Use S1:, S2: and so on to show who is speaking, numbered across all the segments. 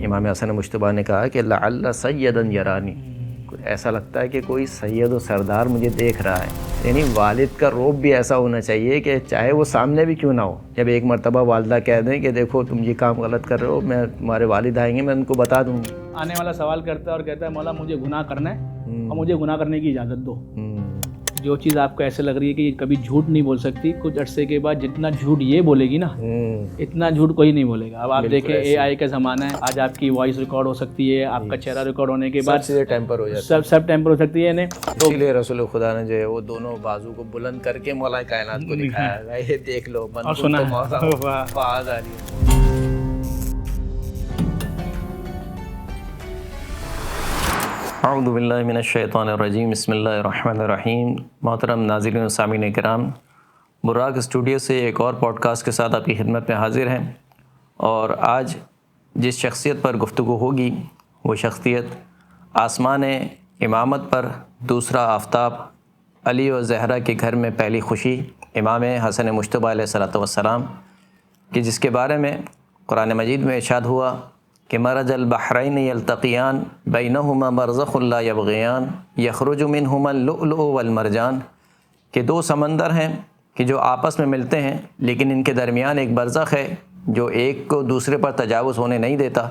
S1: امام حسن مجتبیٰ نے کہا کہ لعل سیدا یرانی، ایسا لگتا ہے کہ کوئی سید و سردار مجھے دیکھ رہا ہے۔ یعنی والد کا روب بھی ایسا ہونا چاہیے کہ چاہے وہ سامنے بھی کیوں نہ ہو، جب ایک مرتبہ والدہ کہہ دیں کہ دیکھو تم یہ کام غلط کر رہے ہو، میں تمہارے والد آئیں گے میں ان کو بتا دوں گی۔
S2: آنے والا سوال کرتا ہے اور کہتا ہے مولا مجھے گناہ کرنا ہے اور مجھے گناہ کرنے کی اجازت دو۔ جو چیز آپ کو ایسے لگ رہی ہے کہ یہ کبھی جھوٹ نہیں بول سکتی، کچھ عرصے کے بعد جتنا جھوٹ یہ بولے گی نا اتنا جھوٹ کوئی نہیں بولے گا۔ اب آپ دیکھیں اے آئی کا زمانہ ہے، آج آپ کی وائس ریکارڈ ہو سکتی ہے، آپ کا چہرہ ریکارڈ ہونے کے بعد
S1: سب ٹیمپر ہو جاتا ہے،
S2: سب ٹیمپر ہو سکتی ہے۔
S1: اسی لیے رسول خدا نے جو ہے وہ دونوں بازو کو بلند کر کے مولا کائنات کو دکھایا ہے، یہ دیکھ لو
S2: اور سنا
S1: فاز آ رہی ہے۔ اعوذ باللہ من الشیطان الرجیم، بسم اللہ الرحمن الرحیم۔ محترم ناظرین و سامعین کرام، براق اسٹوڈیو سے ایک اور پوڈ کاسٹ کے ساتھ آپ کی خدمت میں حاضر ہیں، اور آج جس شخصیت پر گفتگو ہوگی وہ شخصیت آسمان امامت پر دوسرا آفتاب، علی و زہرا کے گھر میں پہلی خوشی، امام حسن مجتبیٰ علیہ الصلوۃ والسلام، کہ جس کے بارے میں قرآن مجید میں ارشاد ہوا کہ مرج البحرین یلتقیان بینہما برزخ لا یبغیان یخرج منہما اللؤلؤ والمرجان، کہ دو سمندر ہیں کہ جو آپس میں ملتے ہیں لیکن ان کے درمیان ایک برزخ ہے جو ایک کو دوسرے پر تجاوز ہونے نہیں دیتا۔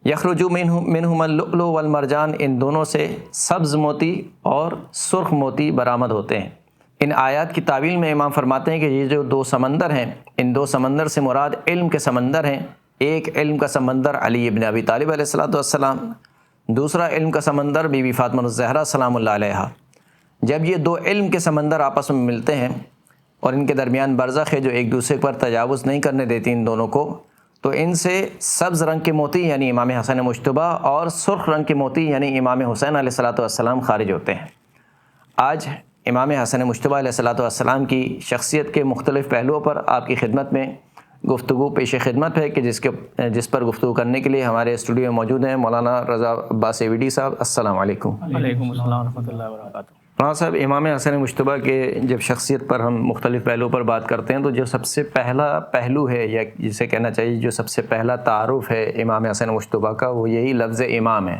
S1: یخرج منہما اللؤلؤ والمرجان، ان دونوں سے سبز موتی اور سرخ موتی برآمد ہوتے ہیں۔ ان آیات کی تعویل میں امام فرماتے ہیں کہ یہ جو دو سمندر ہیں، ان دو سمندر سے مراد علم کے سمندر ہیں۔ ایک علم کا سمندر علی ابن ابی طالب علیہ الصلوۃ والسلام، دوسرا علم کا سمندر بی بی فاطمہ الزہرا سلام اللہ علیہا۔ جب یہ دو علم کے سمندر آپس میں ملتے ہیں اور ان کے درمیان برزخ ہے جو ایک دوسرے پر تجاوز نہیں کرنے دیتی ان دونوں کو، تو ان سے سبز رنگ کے موتی یعنی امام حسن مجتبیٰ اور سرخ رنگ کے موتی یعنی امام حسین علیہ الصلوۃ والسلام خارج ہوتے ہیں۔ آج امام حسن مجتبیٰ علیہ الصلوۃ والسلام کی شخصیت کے مختلف پہلوؤں پر آپ کی خدمت میں گفتگو پیش خدمت ہے، کہ جس پر گفتگو کرنے کے لیے ہمارے اسٹوڈیو میں موجود ہیں مولانا رضا عباس ایویڈی صاحب۔ السلام علیکم۔
S2: وعلیکم السلام ورحمۃ اللہ وبرکاتہ۔
S1: مولانا صاحب، امام حسن مجتبیٰ کے جب شخصیت پر ہم مختلف پہلوؤں پر بات کرتے ہیں تو جو سب سے پہلا پہلو ہے، یا جسے کہنا چاہیے جو سب سے پہلا تعارف ہے امام حسن مجتبیٰ کا، وہ یہی لفظ امام ہے۔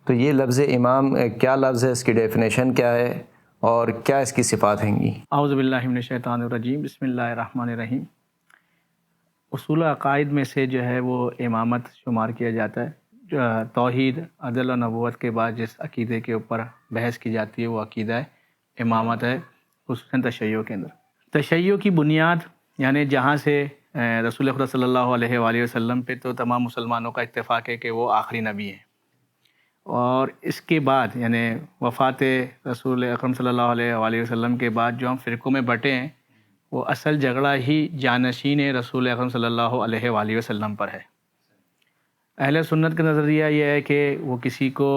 S1: تو یہ لفظ امام کیا لفظ ہے، اس کی ڈیفینیشن کیا ہے اور کیا اس کی صفات ہیں گی؟
S2: اعوذ باللہ من الشیطان الرجیم، بسم اللہ الرحمن الرحیم۔ اصول عقائد میں سے جو ہے وہ امامت شمار کیا جاتا ہے۔ توحید، عدل و نبوت کے بعد جس عقیدے کے اوپر بحث کی جاتی ہے وہ عقیدہ امامت ہے، خصوصاً تشیع کے اندر۔ تشیع کی بنیاد یعنی جہاں سے رسول خدا صلی اللہ علیہ وآلہ وسلم پہ تو تمام مسلمانوں کا اتفاق ہے کہ وہ آخری نبی ہیں، اور اس کے بعد یعنی وفات رسول اکرم صلی اللہ علیہ وآلہ وسلم کے بعد جو ہم فرقوں میں بٹے ہیں، وہ اصل جھگڑا ہی جانشین رسول اکرم صلی اللہ علیہ وآلہ وسلم پر ہے۔ اہل سنت کا نظریہ یہ ہے کہ وہ کسی کو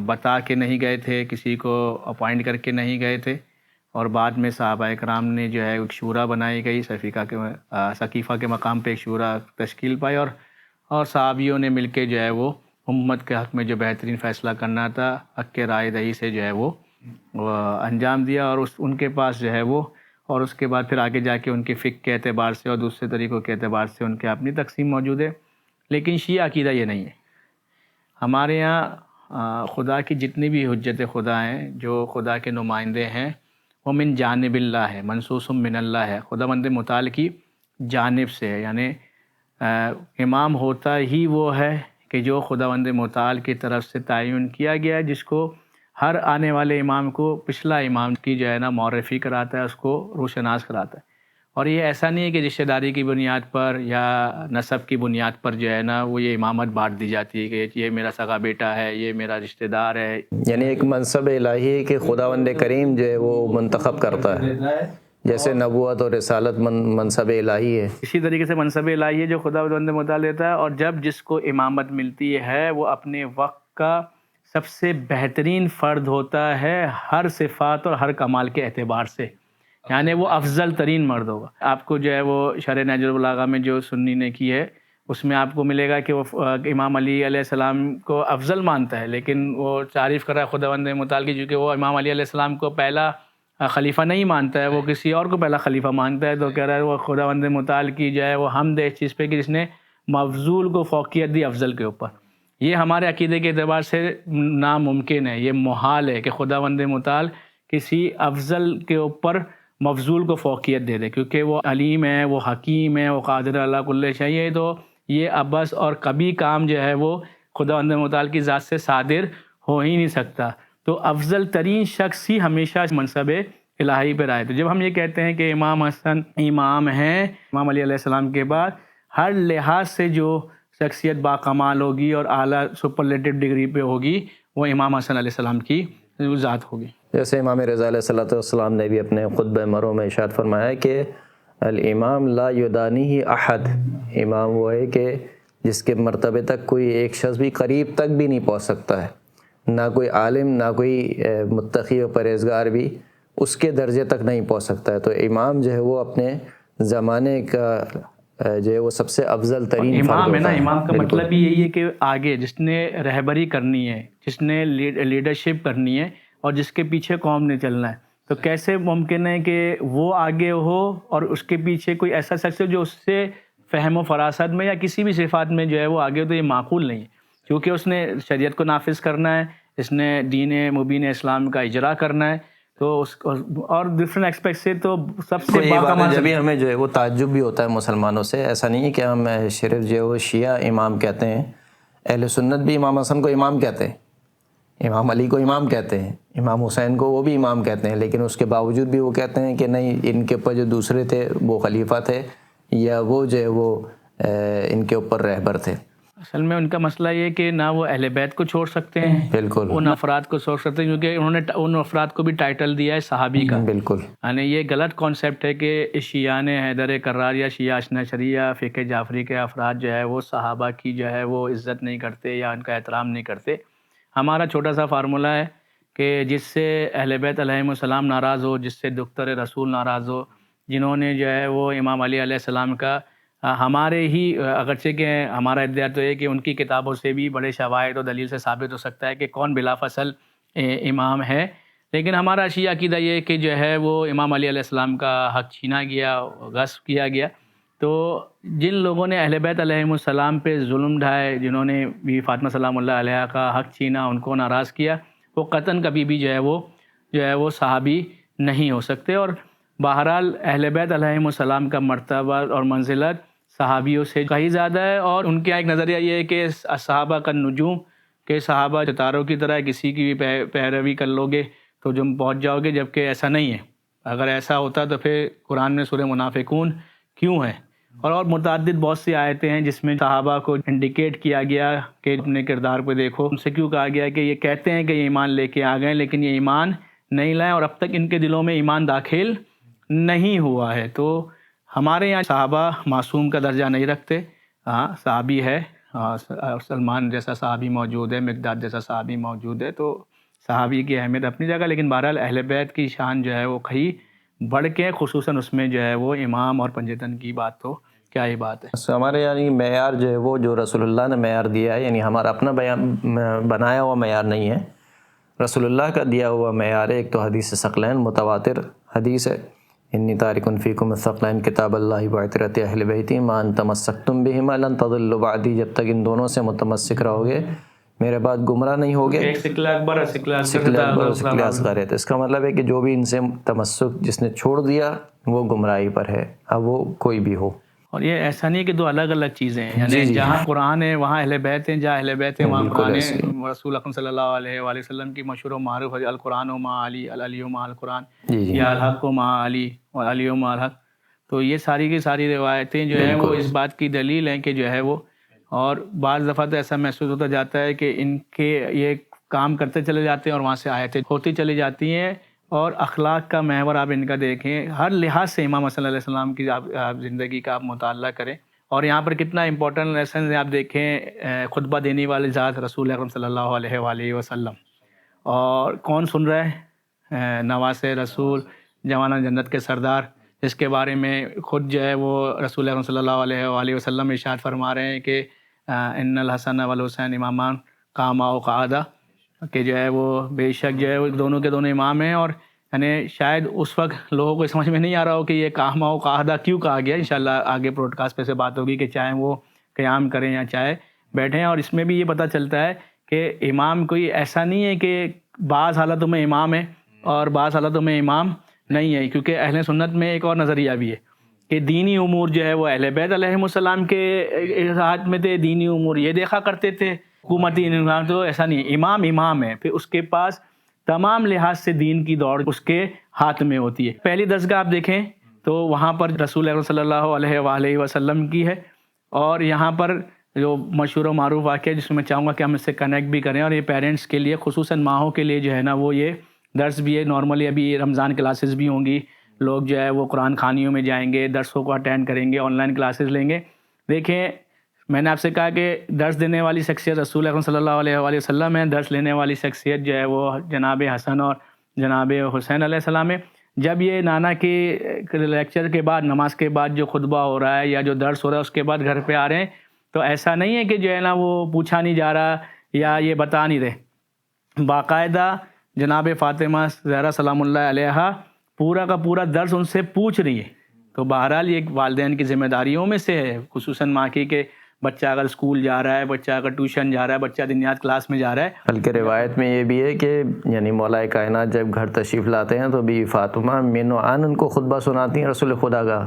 S2: بتا کے نہیں گئے تھے، کسی کو اپوائنٹ کر کے نہیں گئے تھے، اور بعد میں صحابہ کرام نے جو ہے ایک شورا بنائی گئی، ثقیفہ کے مقام پہ ایک شورا تشکیل پائی، اور صحابیوں نے مل کے جو ہے وہ امت کے حق میں جو بہترین فیصلہ کرنا تھا حق کے رائے دہی سے جو ہے وہ انجام دیا، اور ان کے پاس جو ہے وہ، اور اس کے بعد پھر آگے جا کے ان کے فقہ کے اعتبار سے اور دوسرے طریقوں کے اعتبار سے ان کے اپنی تقسیم موجود ہے۔ لیکن شیعہ عقیدہ یہ نہیں ہے۔ ہمارے یہاں خدا کی جتنی بھی حجت خدا ہیں، جو خدا کے نمائندے ہیں، وہ من جانب اللہ ہے، منصوص من اللہ ہے، خداوند متعال کی جانب سے ہے۔ یعنی امام ہوتا ہی وہ ہے کہ جو خداوند متعال کی طرف سے تعین کیا گیا ہے، جس کو ہر آنے والے امام کو پچھلا امام کی جو ہے نا معرفی کراتا ہے، اس کو روشناس کراتا ہے۔ اور یہ ایسا نہیں ہے کہ رشتہ داری کی بنیاد پر یا نسب کی بنیاد پر جو ہے نا وہ یہ امامت بانٹ دی جاتی ہے کہ یہ میرا سگا بیٹا ہے، یہ میرا رشتہ دار ہے۔
S1: یعنی ایک منصب الہی ہے کہ خداوند کریم جو ہے وہ منتخب کرتا ہے، جیسے نبوت اور رسالت منصب الہی ہے،
S2: اسی طریقے سے منصب الہی ہے جو خداوند متعال دیتا ہے۔ اور جب جس کو امامت ملتی ہے وہ اپنے وقت کا سب سے بہترین فرد ہوتا ہے ہر صفات اور ہر کمال کے اعتبار سے، یعنی وہ افضل ترین مرد ہوگا۔ آپ کو جو ہے وہ شرح نہج البلاغہ میں جو سنی نے کی ہے اس میں آپ کو ملے گا کہ وہ امام علی علیہ السلام کو افضل مانتا ہے، لیکن وہ تعریف کر رہا ہے خداوند متعال کی، چونکہ وہ امام علی علیہ السلام کو پہلا خلیفہ نہیں مانتا ہے، وہ کسی اور کو پہلا خلیفہ مانتا ہے، تو کہہ رہا ہے وہ خداوند متعال کی جو ہے وہ حمد ہے اس چیز پہ کہ جس نے مفضول کو فوقیت دی افضل کے اوپر. یہ ہمارے عقیدے کے اعتبار سے ناممکن ہے، یہ محال ہے کہ خداوند متعال کسی افضل کے اوپر مفضول کو فوقیت دے دے، کیونکہ وہ علیم ہے، وہ حکیم ہے، وہ قادر علی کل شیء ہے. تو یہ ابس اور کبھی کام جو ہے وہ خداوند متعال کی ذات سے صادر ہو ہی نہیں سکتا. تو افضل ترین شخص ہی ہمیشہ منصب الہی پر آئے. تو جب ہم یہ کہتے ہیں کہ امام حسن امام ہیں امام علی علیہ السلام کے بعد، ہر لحاظ سے جو شخصیت باکمال ہوگی اور اعلیٰ سپرلیٹو ڈگری پہ ہوگی وہ امام حسن علیہ السلام کی ذات ہوگی.
S1: جیسے امام رضا علیہ السلام نے بھی اپنے خطبہ مرو میں ارشاد فرمایا کہ الامام لا یدانیہ احد، امام وہ ہے کہ جس کے مرتبے تک کوئی ایک شخص بھی قریب تک بھی نہیں پہنچ سکتا ہے، نہ کوئی عالم نہ کوئی متقی و پرہیزگار بھی اس کے درجے تک نہیں پہنچ سکتا ہے. تو امام جو ہے وہ اپنے زمانے کا جو ہے وہ سب سے افضل ترین
S2: امام ہے نا. امام کا مطلب بھی یہی ہے کہ آگے جس نے رہبری کرنی ہے، جس نے لیڈرشپ کرنی ہے اور جس کے پیچھے قوم نے چلنا ہے. تو کیسے ممکن ہے کہ وہ آگے ہو اور اس کے پیچھے کوئی ایسا شخص ہو جو اس سے فہم و فراست میں یا کسی بھی صفات میں جو ہے وہ آگے ہو؟ تو یہ معقول نہیں ہے، کیونکہ اس نے شریعت کو نافذ کرنا ہے، اس نے دین مبین اسلام کا اجرا کرنا ہے. تو اس اور ڈفرینٹ ایسپیکٹ سے تو سب سے
S1: باکمال. جبھی ہمیں جو ہے وہ تعجب بھی ہوتا ہے مسلمانوں سے. ایسا نہیں ہے کہ ہم صرف جو ہے وہ شیعہ امام کہتے ہیں، اہل سنت بھی امام حسن کو امام کہتے ہیں، امام علی کو امام کہتے ہیں، امام حسین کو وہ بھی امام کہتے ہیں، لیکن اس کے باوجود بھی وہ کہتے ہیں کہ نہیں، ان کے اوپر جو دوسرے تھے وہ خلیفہ تھے یا وہ جو ہے وہ ان کے اوپر رہبر تھے.
S2: اصل میں ان کا مسئلہ یہ کہ نہ وہ اہل بیت کو چھوڑ سکتے ہیں،
S1: بالکل
S2: ان افراد کو چھوڑ سکتے ہیں، کیونکہ انہوں نے ان افراد کو بھی ٹائٹل دیا ہے صحابی کا.
S1: بالکل.
S2: یعنی یہ غلط کانسیپٹ ہے کہ شیعہ نے حیدر کرار یا شیعہ اثنا عشریہ فقہ جعفری کے افراد جو ہے وہ صحابہ کی جو ہے وہ عزت نہیں کرتے یا ان کا احترام نہیں کرتے. ہمارا چھوٹا سا فارمولہ ہے کہ جس سے اہل بیت علیہم السلام ناراض ہو، جس سے دختر رسول ناراض ہو، جنہوں نے جو ہے وہ امام علی علیہ السلام کا ہمارے ہی اگرچہ کہ ہمارا ادعا تو ہے کہ ان کی کتابوں سے بھی بڑے شواہد و دلیل سے ثابت ہو سکتا ہے کہ کون بلا فصل امام ہے، لیکن ہمارا شیعہ عقیدہ یہ ہے کہ جو ہے وہ امام علی علیہ السلام کا حق چھینا گیا، غصب کیا گیا. تو جن لوگوں نے اہل بیت علیہم السلام پہ ظلم ڈھائے، جنہوں نے بھی فاطمہ سلام اللہ علیہ کا حق چھینا، ان کو ناراض کیا، وہ قطعاً کبھی بھی جو ہے وہ صحابی نہیں ہو سکتے. اور بہرحال اہل بیت علیہم السلام کا مرتبہ اور منزلت صحابیوں سے کہیں زیادہ ہے. اور ان کا ایک نظریہ یہ ہے کہ صحابہ کا نجوم، کہ صحابہ ستاروں کی طرح کسی کی بھی پیروی کر لو گے تو تم پہنچ جاؤ گے، جبکہ ایسا نہیں ہے. اگر ایسا ہوتا تو پھر قرآن میں سورہ منافقون کیوں ہے؟ اور متعدد بہت سی آیتیں ہیں جس میں صحابہ کو انڈیکیٹ کیا گیا کہ اپنے کردار پہ دیکھو. ان سے کیوں کہا گیا کہ یہ کہتے ہیں کہ یہ ایمان لے کے آ گئے لیکن یہ ایمان نہیں لائے اور اب تک ان کے دلوں میں ایمان داخل نہیں ہوا ہے. تو ہمارے یہاں صحابہ معصوم کا درجہ نہیں رکھتے. ہاں صحابی ہے، سلمان جیسا صحابی موجود ہے، مقداد جیسا صحابی موجود ہے، تو صحابی کی اہمیت اپنی جگہ، لیکن بہرحال اہل بیت کی شان جو ہے وہ کہیں بڑھ کے، خصوصاً اس میں جو ہے وہ امام اور پنجتن کی بات تو کیا ہی بات ہے.
S1: ہمارے یعنی معیار جو ہے وہ جو رسول اللہ نے معیار دیا ہے، یعنی ہمارا اپنا بنایا ہوا معیار نہیں ہے، رسول اللہ کا دیا ہوا معیار ہے. ایک تو حدیث ثقلین متواتر حدیث ہے، انی تارک فیکم الثقلین کتاب اللہ وعترۃ اہل بیتی ما ان تمسکتم بہما لن تضلوا بعدی، جب تک ان دونوں سے متمسک رہو گے میرے بعد گمراہ نہیں ہوگے.
S2: ایک سکلہ اکبر اور سکلہ
S1: اصغر ہے. تو اس کا مطلب ہے کہ جو بھی ان سے تمسک جس نے چھوڑ دیا وہ گمراہی پر ہے، اب وہ کوئی بھی ہو.
S2: اور یہ ایسا نہیں کہ دو الگ الگ چیزیں ہیں، یعنی جہاں قرآن ہے وہاں اہل بیت ہیں، جہاں اہل بیت ہیں وہاں قرآن ہے. رسول اکرم صلی اللہ علیہ وآلہ وسلم کی مشہور و معروف ہے القرآن و مع علی، العلی و مع القرآن، یا الحق و مع علی والعلی و مع الحق. تو یہ ساری کی ساری روایتیں جو ہیں وہ اس بات کی دلیل ہیں کہ جو ہے وہ، اور بعض دفعہ تو ایسا محسوس ہوتا جاتا ہے کہ ان کے یہ کام کرتے چلے جاتے ہیں اور وہاں سے آیتیں ہوتی چلی جاتی ہیں. اور اخلاق کا محور آپ ان کا دیکھیں، ہر لحاظ سے امام صلی اللہ علیہ وسلم کی آپ زندگی کا آپ مطالعہ کریں. اور یہاں پر کتنا امپورٹنٹ لیسن ہے آپ دیکھیں، خطبہ دینے والے ذات رسول اکرم صلی اللہ علیہ وآلہ وسلم، اور کون سن رہا ہے؟ نواس رسول، جوانہ جنت کے سردار، جس کے بارے میں خود جو ہے وہ رسول اکرم صلی اللہ علیہ وآلہ وسلم ارشاد فرما رہے ہیں کہ ان الحسن والحسین امامان قاما و قعدا، کہ جو ہے وہ بے شک جو ہے وہ دونوں کے دونوں امام ہیں. اور یعنی شاید اس وقت لوگوں کو سمجھ میں نہیں آ رہا ہو کہ یہ قاما و قعدا کیوں کہا گیا. انشاءاللہ آگے پروڈکاسٹ پہ سے بات ہوگی کہ چاہے وہ قیام کریں یا چاہے بیٹھیں. اور اس میں بھی یہ پتہ چلتا ہے کہ امام کوئی ایسا نہیں ہے کہ بعض حالتوں میں امام ہے اور بعض حالتوں میں امام نہیں ہے, کیونکہ اہل سنت میں ایک اور نظریہ بھی ہے کہ دینی امور جو ہے وہ اہل بیت علیہ السلام کے ہاتھ میں تھے, دینی امور یہ دیکھا کرتے تھے, حکومتی نظام تو ایسا نہیں ہے. امام امام ہے, پھر اس کے پاس تمام لحاظ سے دین کی دوڑ اس کے ہاتھ میں ہوتی ہے. پہلی درسگاہ آپ دیکھیں تو وہاں پر رسول اللہ صلی اللہ علیہ وآلہ وسلم کی ہے, اور یہاں پر جو مشہور و معروف واقعہ جس میں میں چاہوں گا کہ ہم اس سے کنیکٹ بھی کریں, اور یہ پیرنٹس کے لیے خصوصاً ماؤں کے لیے جو ہے نا وہ یہ درس بھی ہے. نارملی ابھی رمضان کلاسز بھی ہوں گی, لوگ جو ہے وہ قرآن خوانیوں میں جائیں گے, درسوں کو اٹینڈ کریں گے, آن لائن کلاسز لیں گے. دیکھیں میں نے آپ سے کہا کہ درس دینے والی شخصیت رسول اللہ صلی اللہ علیہ وآلہ وسلم ہے, درس لینے والی شخصیت جو ہے وہ جناب حسن اور جناب حسین علیہ السلام ہے. جب یہ نانا کے لیکچر کے بعد, نماز کے بعد جو خطبہ ہو رہا ہے یا جو درس ہو رہا ہے اس کے بعد گھر پہ آ رہے ہیں, تو ایسا نہیں ہے کہ جو ہے نا وہ پوچھا نہیں جا رہا یا یہ بتا نہیں رہے. باقاعدہ جناب فاطمہ زہرا سلام اللہ علیہا پورا کا پورا درس ان سے پوچھ رہی ہے. تو بہرحال یہ والدین کی ذمہ داریوں میں سے ہے, خصوصاً ماں کی, کہ بچہ اگر اسکول جا رہا ہے, بچہ اگر ٹیوشن جا رہا ہے, بچہ دنیات کلاس میں جا رہا ہے.
S1: بلکہ روایت میں یہ بھی ہے کہ یعنی مولا کائنات جب گھر تشریف لاتے ہیں تو بی فاطمہ مین و عن ان کو خطبہ سناتی ہیں رسول خدا کا.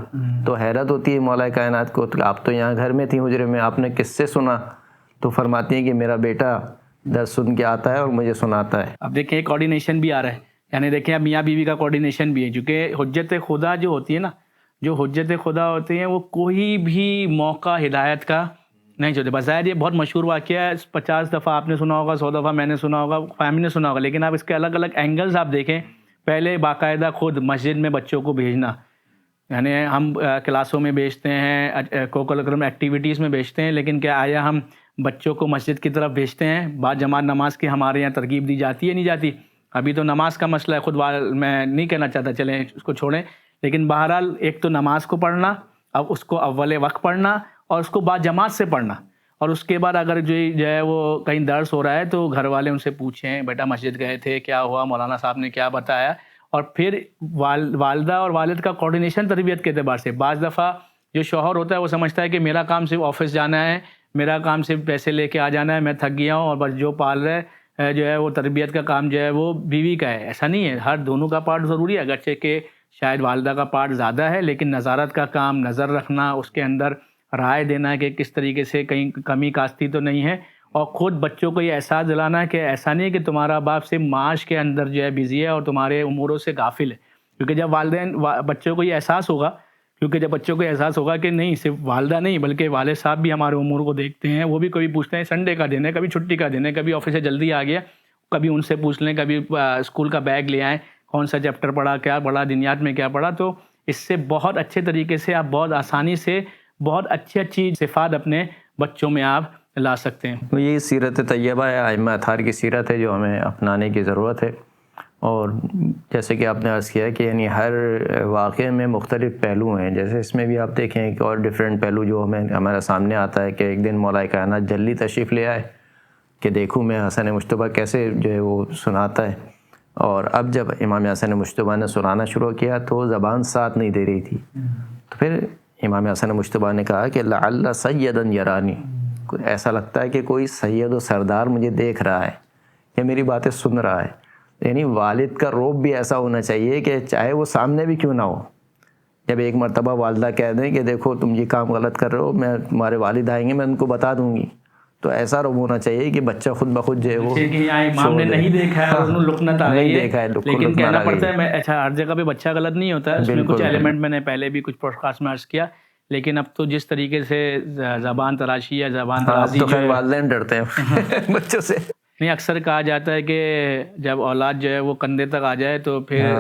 S1: تو حیرت ہوتی ہے مولا کائنات کو, آپ تو یہاں گھر میں تھیں حجرے میں, آپ نے کس سے سنا؟ تو فرماتی ہیں کہ میرا بیٹا درس سن کے آتا ہے اور مجھے سناتا ہے.
S2: اب دیکھیں کوارڈینیشن بھی آ رہا ہے, یعنی دیکھیں اب میاں بیوی کا کوارڈینیشن بھی ہے, کیونکہ حجت خدا جو ہوتی ہے نا, جو حجت خدا ہوتے ہیں وہ کوئی بھی موقع ہدایت کا نہیں چھوڑتے. بظاہر یہ بہت مشہور واقعہ ہے, 50 دفعہ آپ نے سنا ہوگا, 100 دفعہ میں نے سنا ہوگا, فیملی نے سنا ہوگا, لیکن آپ اس کے الگ الگ اینگلز آپ دیکھیں. پہلے باقاعدہ خود مسجد میں بچوں کو بھیجنا, یعنی ہم کلاسوں میں بھیجتے ہیں, کوکلکرم ایکٹیویٹیز میں بھیجتے ہیں, لیکن کیا آیا ہم بچوں کو مسجد کی طرف بھیجتے ہیں؟ بعد جماعت نماز کی ہمارے یہاں ترغیب دی جاتی ہے نہیں جاتی؟ ابھی تو نماز کا مسئلہ ہے, خود میں نہیں کہنا چاہتا, چلیں اس کو چھوڑیں. لیکن بہرحال ایک تو نماز کو پڑھنا, اب اس کو اول وقت پڑھنا اور اس کو بعد جماعت سے پڑھنا, اور اس کے بعد اگر جو ہے وہ کہیں درس ہو رہا ہے تو گھر والے ان سے پوچھیں بیٹا مسجد گئے تھے, کیا ہوا, مولانا صاحب نے کیا بتایا. اور پھر والدہ اور والد کا کوارڈینیشن تربیت کے اعتبار سے. بعض دفعہ جو شوہر ہوتا ہے وہ سمجھتا ہے کہ میرا کام صرف آفس جانا ہے, میرا کام صرف پیسے لے کے آ جانا ہے, میں تھک گیا ہوں, اور بس جو پال رہے جو ہے وہ تربیت کا کام جو ہے وہ بیوی کا ہے. ایسا نہیں ہے, ہر دونوں کا پارٹ ضروری ہے, اگرچہ کہ شاید والدہ کا پارٹ زیادہ ہے, لیکن نظارت کا کام, نظر رکھنا, اس کے اندر رائے دینا کہ کس طریقے سے کہیں کمی کاستی تو نہیں ہے, اور خود بچوں کو یہ احساس دلانا کہ ایسا نہیں ہے کہ تمہارا باپ صرف معاش کے اندر جو ہے بزی ہے اور تمہارے اموروں سے غافل ہے. کیونکہ جب والدین بچوں کو یہ احساس ہوگا, کیونکہ جب بچوں کو احساس ہوگا کہ نہیں صرف والدہ نہیں بلکہ والد صاحب بھی ہمارے امور کو دیکھتے ہیں, وہ بھی کبھی پوچھتے ہیں سنڈے کا دن ہے, کبھی چھٹی کا دن ہے, کبھی آفس سے جلدی آ گیا, کبھی ان سے پوچھ لیں, کبھی اسکول کا بیگ لے آئیں, کون سا چیپٹر پڑھا, کیا پڑھا, دنیات میں کیا پڑھا. تو اس سے بہت اچھے طریقے سے آپ بہت آسانی سے بہت اچھی صفات اپنے بچوں میں آپ لا سکتے ہیں.
S1: تو یہ سیرت طیبہ ہے, ائمہ اطہار کی سیرت ہے جو ہمیں اپنانے کی ضرورت ہے. اور جیسے کہ آپ نے عرض کیا کہ یعنی ہر واقعے میں مختلف پہلو ہیں. جیسے اس میں بھی آپ دیکھیں ایک اور ڈیفرنٹ پہلو جو ہمارے سامنے آتا ہے کہ ایک دن مولا کائنات جلدی تشریف لے آئے کہ دیکھوں میں حسن مجتبیٰ کیسے جو ہے وہ سناتا ہے. اور اب جب امام حسن مجتبیٰ نے سنانا شروع کیا تو زبان ساتھ نہیں دے رہی تھی. تو پھر امام حسن مجتبیٰ نے کہا کہ لعل سیدا یرانی, ایسا لگتا ہے کہ کوئی سید و سردار مجھے دیکھ رہا ہے یا میری باتیں سن رہا ہے. یعنی والد کا روب بھی ایسا ہونا چاہیے کہ چاہے وہ سامنے بھی کیوں نہ ہو, جب ایک مرتبہ والدہ کہہ دیں کہ دیکھو تم یہ کام غلط کر رہے ہو, میں تمہارے والد آئیں گے میں ان کو بتا دوں گی, تو ایسا روب ہونا چاہیے کہ بچہ خود بخود جو ہے وہ
S2: امام نے نہیں دیکھا ہے, انہوں لقنت آ گئی ہے, لیکن کہنا پڑتا ہے اچھا ہر جگہ پہ بچہ غلط نہیں ہوتا ہے, اس میں کچھ ایلیمنٹ میں نے پہلے بھی کچھ پوڈکاسٹ میں عرض کیا. لیکن اب تو جس طریقے سے زبان تراشی یا زبان ترازی
S1: تو خیر والدین ڈرتے ہیں بچوں سے.
S2: نہیں, اکثر کہا جاتا ہے کہ جب اولاد جو ہے وہ کندھے تک آ جائے تو پھر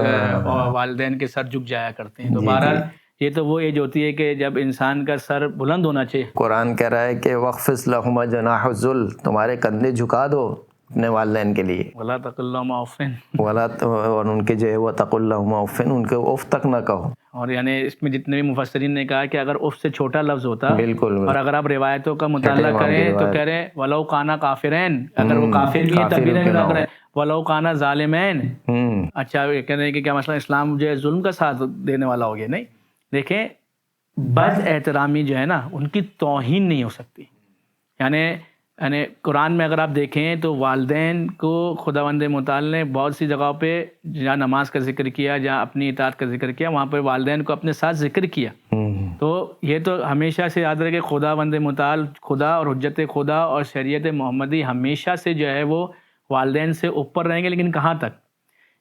S2: والدین کے سر جھک جایا کرتے ہیں. تو بہرحال یہ تو وہ ایج ہوتی ہے کہ جب انسان کا سر بلند ہونا چاہیے.
S1: قرآن کہہ رہا ہے کہ وَخْفِضْ لَهُمَا جَنَاحَ الذُّلِّ, تمہارے کندھے جھکا دو اپنے والدین کے لیے.
S2: وَلَا تَقُل لَهُمَا أُفٍّ,
S1: اور ان کے جو ہے وہ تقل لهما اف, ان کے اف تک نہ کہو.
S2: اور یعنی اس میں جتنے بھی مفسرین نے کہا کہ اگر اف سے چھوٹا لفظ ہوتا,
S1: بالکل,
S2: اور اگر آپ روایتوں کا مطالعہ کریں تو کہہ رہے ہیں وَلَوْ كَانَ كَافِرَيْن, اگر وہ کافر بھی ہیں تب بھی نہیں کر رہے, وَلَوْ كَانَ ظَالِمَيْن. اچھا یہ کہنے کہ کیا مسئلہ اسلام جو ہے ظلم کا ساتھ دینے والا ہو گیا؟ نہیں, دیکھیں بد احترامی جو ہے نا ان کی توہین نہیں ہو سکتی. یعنی قرآن میں اگر آپ دیکھیں تو والدین کو خداوند متعال نے بہت سی جگہوں پہ جہاں نماز کا ذکر کیا، جہاں اپنی اطاعت کا ذکر کیا، وہاں پہ والدین کو اپنے ساتھ ذکر کیا. تو یہ تو ہمیشہ سے یاد رہے کہ خداوند متعال، خدا اور حجت خدا اور شریعت محمدی ہمیشہ سے جو ہے وہ والدین سے اوپر رہیں گے. لیکن کہاں تک؟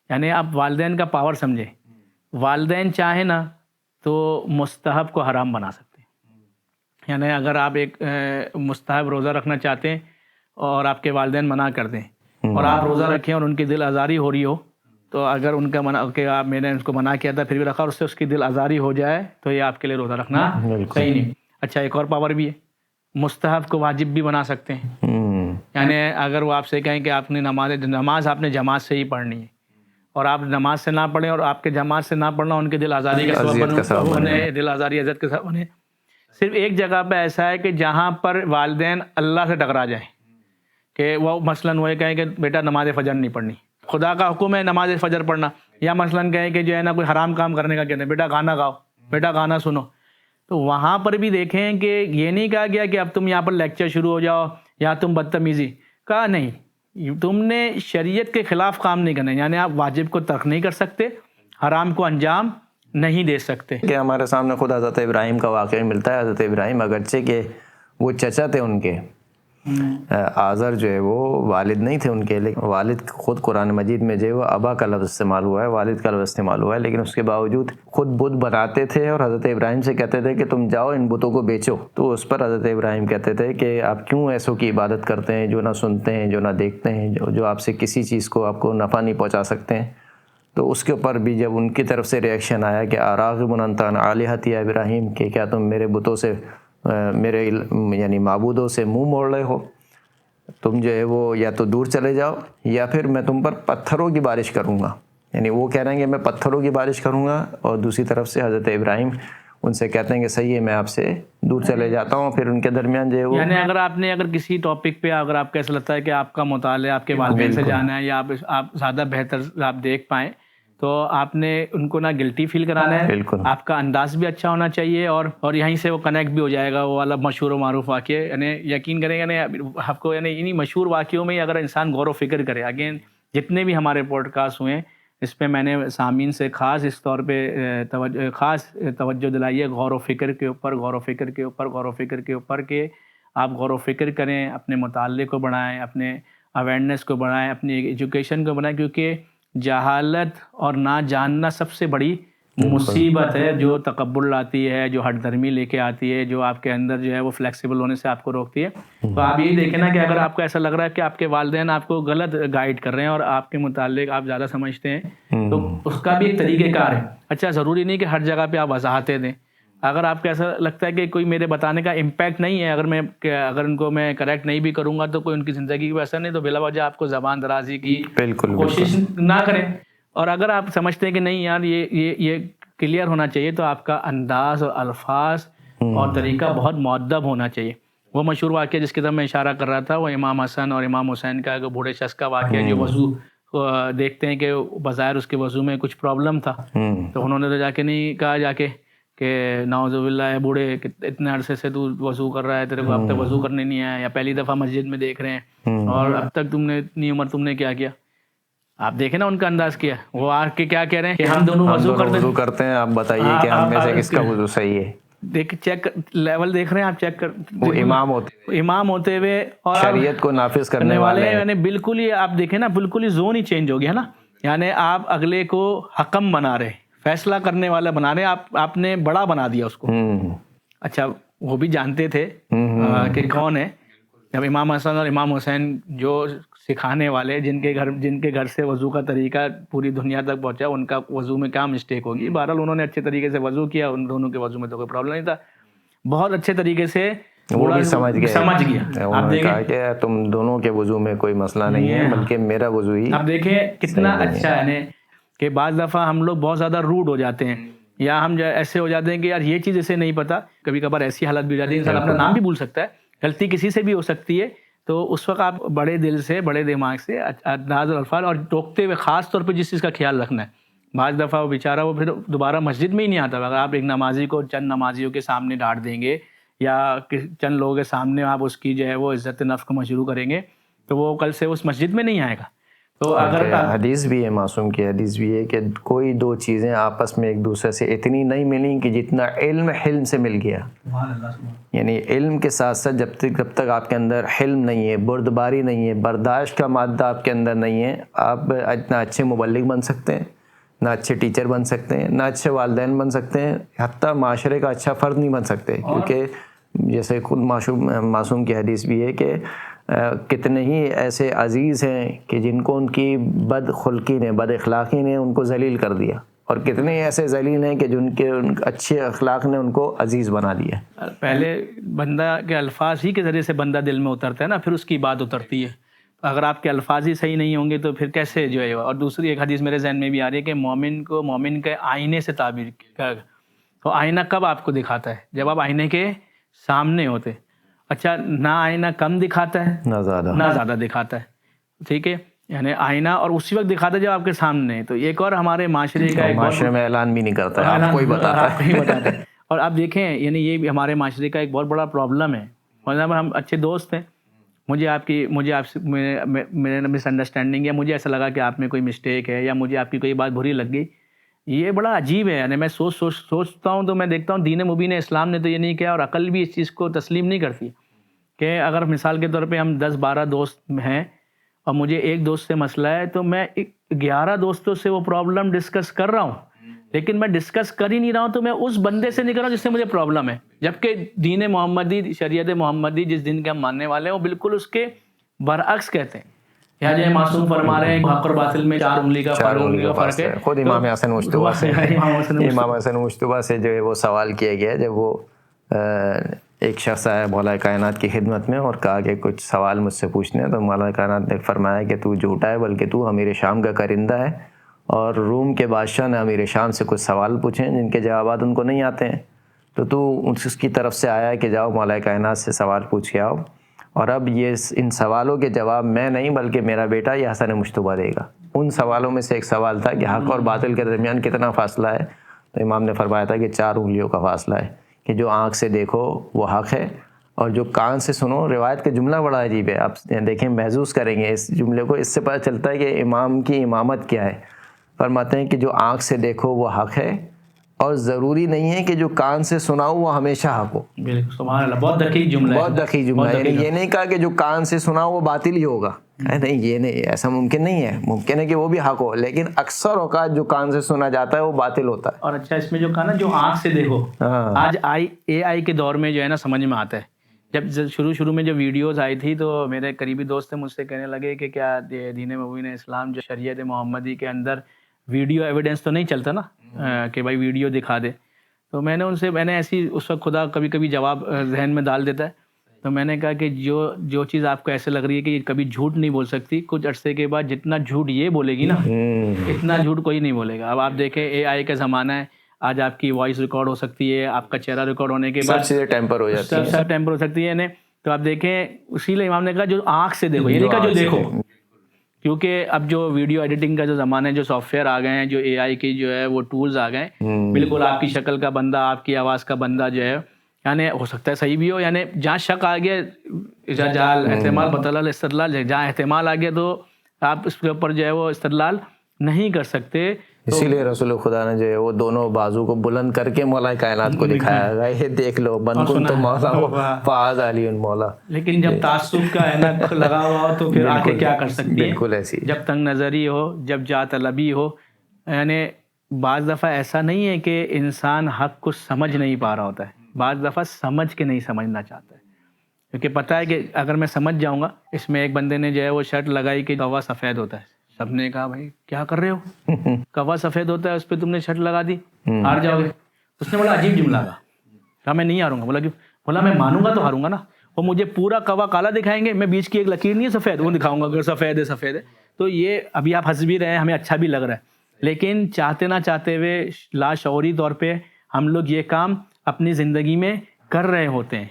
S2: یعنی آپ والدین کا پاور سمجھیں. والدین چاہیں نا تو مستحب کو حرام بنا سکتے ہیں. یعنی اگر آپ ایک مستحب روزہ رکھنا چاہتے ہیں اور آپ کے والدین منع کر دیں اور آپ روزہ رکھیں اور ان کی دل آزاری ہو رہی ہو، تو اگر ان کا منع کہ آپ میں نے اس کو منع کیا تھا پھر بھی رکھا اور اس سے اس کی دل آزاری ہو جائے تو یہ آپ کے لیے روزہ رکھنا صحیح نہیں. اچھا ایک اور پاور بھی ہے، مستحب کو واجب بھی بنا سکتے ہیں. یعنی اگر وہ آپ سے کہیں کہ آپ نے نماز آپ نے جماعت سے ہی پڑھنی ہے اور آپ نماز سے نہ پڑھیں اور آپ کے جماعت سے نہ پڑھنا ان کے دل آزاری کا سبب بنے، دل آزاری عزت کا سبب بنے. صرف ایک جگہ پہ ایسا ہے کہ جہاں پر والدین اللہ سے ٹکرا جائیں کہ وہ مثلاً وہ کہیں کہ بیٹا نماز فجر نہیں پڑھنی، خدا کا حکم ہے نماز فجر پڑھنا، یا مثلاً کہیں کہ جو ہے نا کوئی حرام کام کرنے کا کہتے ہیں بیٹا گانا گاؤ، بیٹا گانا سنو. تو وہاں پر بھی دیکھیں کہ یہ نہیں کہا گیا کہ اب تم یہاں پر لیکچر شروع ہو جاؤ یا تم بدتمیزی، کہا نہیں، تم نے شریعت کے خلاف کام نہیں کرنا. یعنی آپ واجب کو ترک نہیں کر سکتے، حرام کو انجام نہیں دے سکتے.
S1: کہ ہمارے سامنے خود حضرت ابراہیم کا واقعہ ملتا ہے. حضرت ابراہیم اگرچہ کہ وہ چچا تھے ان کے، آزر جو ہے وہ والد نہیں تھے ان کے، لیکن والد خود قرآن مجید میں جو ہے وہ ابا کا لفظ استعمال ہوا ہے، والد کا لفظ استعمال ہوا ہے، لیکن اس کے باوجود خود بت بناتے تھے اور حضرت ابراہیم سے کہتے تھے کہ تم جاؤ ان بتوں کو بیچو. تو اس پر حضرت ابراہیم کہتے تھے کہ آپ کیوں ایسوں کی عبادت کرتے ہیں جو نہ سنتے ہیں، جو نہ دیکھتے ہیں، جو آپ سے کسی چیز کو آپ کو نفع نہیں پہنچا سکتے ہیں. تو اس کے اوپر بھی جب ان کی طرف سے ریئیکشن آیا کہ اراغب انت عن آلہتی یا ابراہیم، کہ کیا تم میرے بتوں سے میرے یعنی معبودوں سے منہ موڑ رہے ہو، تم جو ہے وہ یا تو دور چلے جاؤ یا پھر میں تم پر پتھروں کی بارش کروں گا. یعنی وہ کہہ رہے ہیں کہ میں پتھروں کی بارش کروں گا، اور دوسری طرف سے حضرت ابراہیم ان سے کہتے ہیں کہ صحیح ہے میں آپ سے دور چلے جاتا ہوں. پھر ان کے درمیان جو ہے وہ
S2: یعنی اگر کسی ٹاپک پہ اگر آپ کو ایسا لگتا ہے کہ آپ کا مطالعہ آپ کے والدین سے جانا ہے یا آپ زیادہ بہتر آپ دیکھ پائیں، تو آپ نے ان کو نہ گلٹی فیل کرانا ہے. آپ کا انداز بھی اچھا ہونا چاہیے اور یہیں سے وہ کنیکٹ بھی ہو جائے گا. وہ والا مشہور و معروف واقعہ، یعنی یقین کریں یعنی آپ کو یعنی انہیں مشہور واقعوں میں اگر انسان غور و فکر کرے، اگین جتنے بھی ہمارے پوڈ کاسٹ ہوئے اس پہ میں نے سامعین سے خاص اس طور پہ خاص توجہ دلائی ہے، غور و فکر کے اوپر کہ آپ غور و فکر کریں، اپنے مطالعے کو بڑھائیں، اپنے اویئرنیس کو بڑھائیں، اپنی ایجوکیشن کو بڑھائیں. کیونکہ جہالت اور نہ جاننا سب سے بڑی مصیبت ہے جو تکبر لاتی ہے، جو ہٹ درمی لے کے آتی ہے، جو آپ کے اندر جو ہے وہ فلیکسیبل ہونے سے آپ کو روکتی ہے. تو آپ یہی دیکھیں نا کہ اگر آپ کو ایسا لگ رہا ہے کہ آپ کے والدین آپ کو غلط گائیڈ کر رہے ہیں اور آپ کے متعلق آپ زیادہ سمجھتے ہیں، تو اس کا بھی ایک طریقہ کار ہے. اچھا ضروری نہیں کہ ہر جگہ پہ آپ وضاحتیں دیں. اگر آپ کو ایسا لگتا ہے کہ کوئی میرے بتانے کا امپیکٹ نہیں ہے، اگر ان کو میں کریکٹ نہیں بھی کروں گا تو کوئی ان کی زندگی کو اثر نہیں، تو بلا وجہ آپ کو زبان درازی کی کوشش نہ کریں. اور اگر آپ سمجھتے ہیں کہ نہیں یار یہ کلیئر ہونا چاہیے، تو آپ کا انداز اور الفاظ اور طریقہ بہت مؤدب ہونا چاہیے. وہ مشہور واقعہ جس کی طرف میں اشارہ کر رہا تھا، وہ امام حسن اور امام حسین کا ایک بوڑھے شخص کا واقعہ، جو وضو دیکھتے ہیں کہ بظاہر اس کے وضو میں کچھ پرابلم تھا، تو انہوں نے تو جا کے نہیں کہا جا کے کہ نعوذ باللہ بوڑھے اتنے عرصے سے تو وضو کر رہا ہے، تیرے کو اب تک وضو کرنے نہیں آیا، یا پہلی دفعہ مسجد میں دیکھ رہے ہیں اور اب تک تم نے اتنی عمر تم نے کیا کیا. آپ دیکھیں نا ان کا انداز کیا، وہ آ کے کیا کہہ رہے ہیں کہ ہم دونوں وضو کرتے ہیں،
S1: آپ بتائیے کہ ہم میں سے کس کا وضو صحیح ہے.
S2: دیکھ چیک لیول دیکھ رہے ہیں آپ، چیک کر
S1: وہ امام ہوتے
S2: ہوئے اور
S1: شریعت کو نافذ کرنے والے ہیں.
S2: یعنی بالکل ہی آپ دیکھیں نا، بالکل ہی زون ہی چینج ہو گیا نا. یعنی آپ اگلے کو حکم بنا رہے، فیصلہ کرنے والا بنا رہے، آپ نے بڑا بنا دیا اس کو. اچھا وہ بھی جانتے تھے کہ کون ہے. جب امام حسن اور امام حسین جو سکھانے والے، جن کے گھر سے وضو کا طریقہ پوری دنیا تک پہنچا، ان کا وضو میں کیا مسٹیک ہوگی. بہرحال انہوں نے اچھے طریقے سے وضو کیا، ان دونوں کے وضو میں تو کوئی پرابلم نہیں تھا، بہت اچھے طریقے سے
S1: وہ بھی سمجھ گیا.
S2: آپ دیکھیں
S1: کہا کہ تم دونوں کے وضو میں کوئی مسئلہ نہیں ہے، بلکہ میرا وضو ہی.
S2: آپ دیکھیں کتنا اچھا ہے کہ بعض دفعہ ہم لوگ بہت زیادہ روڈ ہو جاتے ہیں، یا ہم ایسے ہو جاتے ہیں کہ یار یہ چیز اسے نہیں پتا. کبھی کبھار ایسی حالت بھی ہو جاتی ہے انسان اپنا نام بھی بھول سکتا ہے، غلطی کسی سے بھی ہو سکتی ہے. تو اس وقت آپ بڑے دل سے، بڑے دماغ سے انداز اور الفاظ اور ٹوکتے ہوئے خاص طور پہ جس چیز کا خیال رکھنا ہے، بعض دفعہ وہ بیچارہ وہ پھر دوبارہ مسجد میں ہی نہیں آتا. اگر آپ ایک نمازی کو چند نمازیوں کے سامنے ڈانٹ دیں گے یا چند لوگوں کے سامنے آپ اس کی جو ہے وہ عزت نفس کو مشروع کریں گے تو وہ کل سے اس مسجد میں نہیں آئے گا. تو اگر
S1: حدیث بھی ہے، معصوم کی حدیث بھی ہے کہ کوئی دو چیزیں آپس میں ایک دوسرے سے اتنی نہیں ملیں کہ جتنا علم حلم سے مل گیا. یعنی علم کے ساتھ ساتھ جب تک آپ کے اندر حلم نہیں ہے، بردباری نہیں ہے، برداشت کا مادہ آپ کے اندر نہیں ہے، آپ اتنا اچھے مبلغ بن سکتے ہیں، نہ اچھے ٹیچر بن سکتے ہیں، نہ اچھے والدین بن سکتے ہیں، حتیٰ معاشرے کا اچھا فرد نہیں بن سکتے. کیونکہ جیسے خود معصوم کی حدیث بھی ہے کہ کتنے ہی ایسے عزیز ہیں کہ جن کو ان کی بد خلقی نے، بد اخلاقی نے ان کو ذلیل کر دیا، اور کتنے ایسے ذلیل ہیں کہ جن کے اچھے اخلاق نے ان کو عزیز بنا دیا.
S2: پہلے بندہ کے الفاظ ہی کے ذریعے سے بندہ دل میں اترتا ہے نا، پھر اس کی بات اترتی ہے. اگر آپ کے الفاظ ہی صحیح نہیں ہوں گے تو پھر کیسے جو ہے. اور دوسری ایک حدیث میرے ذہن میں بھی آ رہی ہے کہ مومن کو مومن کے آئینے سے تعبیر کیا. تو آئینہ کب آپ کو دکھاتا ہے؟ جب آپ آئینے کے سامنے ہوتے. اچھا، نہ آئینہ کم دکھاتا ہے نہ زیادہ دکھاتا ہے. ٹھیک ہے، یعنی آئینہ اور اسی وقت دکھاتا ہے جب آپ کے سامنے ہے. تو ایک اور ہمارے معاشرے کا
S1: معاشرے میں اعلان بھی نہیں کرتا ہے، آپ کوئی بتاتا ہے.
S2: اور آپ دیکھیں، یعنی یہ بھی ہمارے معاشرے کا ایک بہت بڑا پرابلم ہے. مطلب ہم اچھے دوست ہیں، مجھے آپ سے میرے مس انڈرسٹینڈنگ یا مجھے ایسا لگا کہ آپ میں کوئی مسٹیک ہے یا مجھے آپ کی کوئی بات بری لگ گئی. یہ بڑا عجیب ہے. یعنی میں سوچتا ہوں تو میں دیکھتا ہوں دین مبین اسلام نے تو یہ نہیں کیا، اور عقل بھی اس چیز کو تسلیم نہیں کرتی کہ اگر مثال کے طور پہ ہم 10-12 دوست ہیں اور مجھے ایک دوست سے مسئلہ ہے تو میں 11 دوستوں سے وہ پرابلم ڈسکس کر رہا ہوں، لیکن میں ڈسکس کر ہی نہیں رہا ہوں تو میں اس بندے سے نہیں کر رہا ہوں جس سے مجھے پرابلم ہے. جبکہ دین محمدی، شریعت محمدی جس دین کے ہم ماننے والے ہیں وہ بالکل اس کے برعکس کہتے ہیں. یہاں جو معصوم فرما رہے ہیں حق اور باطل میں 4 انگلی کا فرق ہے.
S1: خود امام حسن مجتبیٰ سے جو ہے وہ سوال کیا گیا جب وہ ایک شخص آیا مولا کائنات کی خدمت میں اور کہا کہ کچھ سوال مجھ سے پوچھنے ہیں. تو مولا کائنات نے فرمایا کہ تو جھوٹا ہے، بلکہ تو امیر شام کا کرندہ ہے. اور روم کے بادشاہ نے امیر شام سے کچھ سوال پوچھے جن کے جوابات ان کو نہیں آتے ہیں، تو اس کی طرف سے آیا کہ جاؤ مولا کائنات سے سوال پوچھ کے آؤ، اور اب یہ ان سوالوں کے جواب میں نہیں بلکہ میرا بیٹا یہ حسن مجتبیٰ دے گا. ان سوالوں میں سے ایک سوال تھا کہ حق اور باطل کے درمیان کتنا فاصلہ ہے. تو امام نے فرمایا تھا کہ 4 انگلیوں کا فاصلہ ہے، کہ جو آنکھ سے دیکھو وہ حق ہے اور جو کان سے سنو. روایت کا جملہ بڑا عجیب ہے، آپ دیکھیں محسوس کریں گے اس جملے کو، اس سے پتہ چلتا ہے کہ امام کی امامت کیا ہے. فرماتے ہیں کہ جو آنکھ سے دیکھو وہ حق ہے، اور ضروری نہیں ہے کہ جو کان سے سناؤ وہ ہمیشہ حق ہو.
S2: سبحان اللہ، بہت دقیق جملہ ہے.
S1: بہت دقیق جملہ ہے. یہ نہیں کہا کہ جو کان سے سناؤ وہ باطل ہی ہوگا، نہیں، یہ نہیں، ایسا ممکن نہیں ہے. ممکن ہے کہ وہ بھی حق ہو، لیکن اکثر اوقات جو کان سے سنا جاتا ہے وہ باطل ہوتا ہے.
S2: اور اچھا، اس میں جو کہا نا جو آنکھ سے دیکھو، آج AI کے دور میں جو ہے نا سمجھ میں آتا ہے. جب شروع میں جو ویڈیوز آئی تھی تو میرے قریبی دوست تھے، مجھ سے کہنے لگے کہ کیا دین مبین اسلام جو شریعت محمدی کے اندر ویڈیو ایویڈنس تو نہیں چلتا نا کہ بھائی ویڈیو دکھا دے. تو میں نے ایسی اس وقت خدا کبھی کبھی جواب ذہن میں ڈال دیتا ہے. تو میں نے کہا کہ جو چیز آپ کو ایسے لگ رہی ہے کہ یہ کبھی جھوٹ نہیں بول سکتی، کچھ عرصے کے بعد جتنا جھوٹ یہ بولے گی نا اتنا جھوٹ کوئی نہیں بولے گا. اب آپ دیکھیں AI کا زمانہ ہے، آج آپ کی وائس ریکارڈ ہو سکتی ہے، آپ کا چہرہ ریکارڈ ہونے کے بعد
S1: سب چیزیں ٹیمپر ہو جاتی ہیں،
S2: سب ٹیمپر ہو سکتی ہے. تو آپ دیکھیں، اسی لیے امام نے کہا جو آنکھ سے دیکھو، یعنی کہا جو دیکھو. کیونکہ اب جو ویڈیو ایڈیٹنگ کا جو زمانہ ہے، جو سافٹ ویئر آ گئے ہیں، جو AI کی جو ہے وہ ٹولز آ گئے ہیں، بالکل آپ کی شکل کا بندہ، آپ کی آواز کا بندہ جو ہے، یعنی ہو سکتا ہے صحیح بھی ہو. یعنی جہاں شک آ گیا جال احتمال بطل الاستدلال، جہاں احتمال آ گیا تو آپ اس کے اوپر جو ہے وہ استدلال نہیں کر سکتے.
S1: اسی لیے رسول خدا نے جو ہے وہ دونوں بازو کو بلند کر کے مولا کائنات کو دکھایا گیا، یہ دیکھ لو بن کن تو مولا فاز علی مولا.
S2: لیکن جب تعصب کا عینک لگا ہوا ہو تو پھر آگے کیا کر سکتی ہے؟
S1: بالکل ایسی.
S2: جب تنگ نظری ہو، جب جا طلبی ہو. یعنی بعض دفعہ ایسا نہیں ہے کہ انسان حق کو سمجھ نہیں پا رہا ہوتا ہے، بعض دفعہ سمجھ کے نہیں سمجھنا چاہتا ہے، کیونکہ پتہ ہے کہ اگر میں سمجھ جاؤں گا. اس میں ایک بندے نے جو ہے وہ شرط لگائی کہ کوا سفید ہوتا ہے. سب نے کہا بھائی کیا کر رہے ہو، کوا سفید ہوتا ہے، اس پہ تم نے شرط لگا دی، ہار جاؤ گے. اس نے بڑا عجیب جملہ کہا میں نہیں ہاروں گا. بولا میں مانوں گا تو ہاروں گا نا. وہ مجھے پورا کوا کالا دکھائیں گے، میں بیچ کی ایک لکیر نہیں ہے سفید وہ دکھاؤں گا، اگر سفید ہے. تو یہ ابھی آپ ہنس بھی رہے ہیں، ہمیں اچھا بھی لگ رہا ہے، لیکن چاہتے نہ چاہتے ہوئے لاشعوری طور پہ ہم لوگ یہ کام اپنی زندگی میں کر رہے ہوتے ہیں.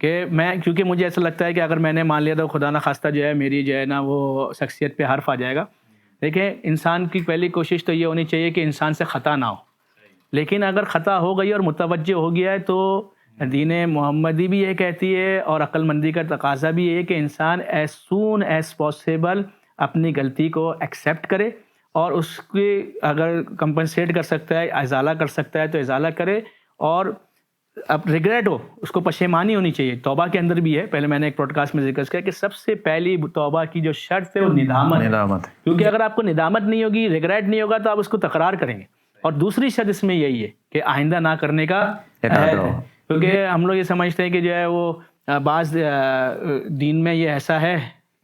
S2: کہ کیونکہ مجھے ایسا لگتا ہے کہ اگر میں نے مان لیا تو خدا نہ خواستہ جو ہے میری جو ہے نا وہ شخصیت پہ حرف آ جائے گا. دیکھیں انسان کی پہلی کوشش تو یہ ہونی چاہیے کہ انسان سے خطا نہ ہو، لیکن اگر خطا ہو گئی اور متوجہ ہو گیا ہے تو دین محمدی بھی یہ کہتی ہے اور عقل مندی کا تقاضا بھی یہ ہے کہ انسان ایز سون ایز پاسبل اپنی غلطی کو ایکسیپٹ کرے اور اس کی اگر کمپنسیٹ کر سکتا ہے، ازالہ کر سکتا ہے تو ازالہ کرے، اور اب ریگریٹ ہو، اس کو پشیمانی ہونی چاہیے۔ توبہ کے اندر بھی ہے، پہلے میں نے ایک پوڈ کاسٹ میں ذکر کیا کہ سب سے پہلی توبہ کی جو شرط ہے وہ ندامت ہے، کیونکہ اگر آپ کو ندامت نہیں ہوگی، ریگریٹ نہیں ہوگا تو آپ اس کو تکرار کریں گے۔ اور دوسری شرط اس میں یہی ہے کہ آئندہ نہ کرنے کا عہد ہے، کیونکہ ہم لوگ یہ سمجھتے ہیں کہ جو ہے وہ بعض دین میں یہ ایسا ہے،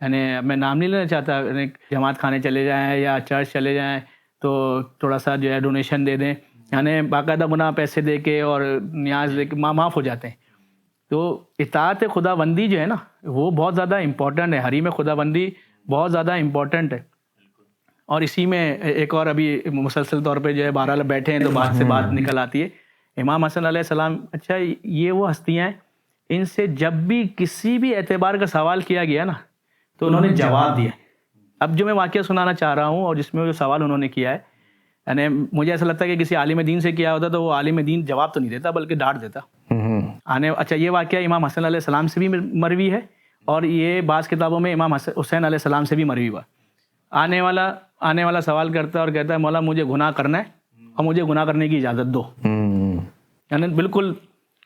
S2: یعنی میں نام نہیں لینا چاہتا، یعنی جماعت خانے چلے جائیں یا چرچ چلے جائیں تو تھوڑا سا جو ہے ڈونیشن دے دیں، یعنی باقاعدہ گناہ پیسے دے کے اور نیاز دے کے معاف ہو جاتے ہیں۔ تو اطاعت خدا بندی جو ہے نا وہ بہت زیادہ امپورٹنٹ ہے، حریم خدا بندی بہت زیادہ امپورٹنٹ ہے۔ اور اسی میں ایک اور ابھی مسلسل طور پہ جو ہے بہرحال بیٹھے ہیں تو بات سے بات نکل آتی ہے، امام حسن علیہ السلام، اچھا یہ وہ ہستیاں ہیں ان سے جب بھی کسی بھی اعتبار کا سوال کیا گیا نا تو انہوں نے جواب دیا۔ اب جو میں واقعہ سنانا چاہ رہا ہوں اور جس میں جو سوال انہوں نے کیا ہے، یعنی مجھے ایسا لگتا ہے کہ کسی عالم دین سے کیا ہوتا تو وہ عالم دین جواب تو نہیں دیتا بلکہ ڈانٹ دیتا۔ اچھا یہ واقعہ امام حسن علیہ السلام سے بھی مروی ہے اور یہ بعض کتابوں میں امام حسین علیہ السلام سے بھی مروی ہوا۔ آنے والا سوال کرتا ہے اور کہتا ہے مولا مجھے گناہ کرنا ہے اور مجھے گناہ کرنے کی اجازت دو۔ یعنی بالکل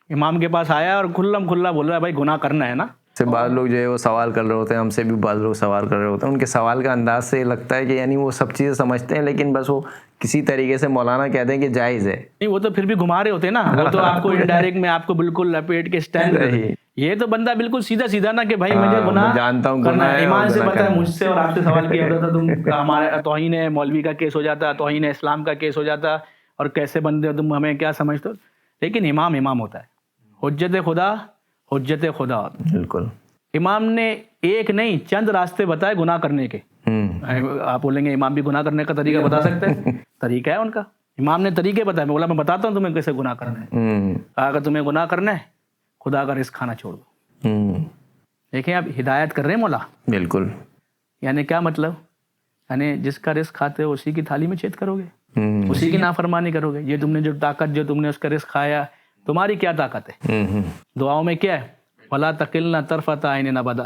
S2: امام کے پاس آیا اور کھلم کھلا بول رہا ہے بھائی گناہ کرنا ہے نا۔
S1: سے بعض لوگ جو ہے وہ سوال کر رہے ہوتے ہیں، ہم سے بھی بعض لوگ سوال کر رہے ہوتے ہیں، ان کے سوال کا انداز سے لگتا ہے کہ یعنی وہ سب چیزیں سمجھتے ہیں لیکن بس وہ کسی طریقے سے مولانا کہتے ہیں کہ جائز ہے۔
S2: نہیں وہ تو پھر بھی گھما رہے ہوتے ہیں نا، وہ تو آپ کو انڈائریکٹ میں آپ کو بالکل لپیٹ کے اسٹینڈ رہے۔ یہ تو بندہ بالکل سیدھا نا کہ بھائی مجھے گناہ
S1: جانتا ہوں
S2: کرنا ہے، ایمان سے پتہ ہے مجھ سے اور آپ سے سوال کیا ہوتا تھا تم ہمارے توہین مولوی کا کیس ہو جاتا، توہین اسلام کا کیس ہو جاتا، اور کیسے بندے ہو تم، ہمیں کیا سمجھتے ہو۔ لیکن امام ہوتا ہے، حجت خدا ہوتا ہے۔
S1: بالکل
S2: امام نے ایک نہیں چند راستے بتائے گناہ کرنے کے۔ آپ بولیں گے امام بھی گناہ کرنے کا طریقہ بتا سکتے ہیں؟ طریقہ ہے ان کا، امام نے طریقے بتائے، میں بولا میں بتاتا ہوں تمہیں کیسے گناہ کرنا ہے۔ اگر تمہیں گناہ کرنا ہے خدا کا رزق کھانا چھوڑ دو۔ دیکھیں آپ ہدایت کر رہے ہیں مولا،
S1: بالکل،
S2: یعنی کیا مطلب، یعنی جس کا رزق کھاتے ہو اسی کی تھالی میں چھید کرو گے، اسی کی نافرمانی کرو گے۔ یہ تم نے جو طاقت، جو تم نے اس کا رزق کھایا، تمہاری کیا طاقت ہے؟ دعاؤں میں کیا ہے؟ وَلَا تَقِلْنَا طَرْفَتَ عَيْنٍ أَبَدًا،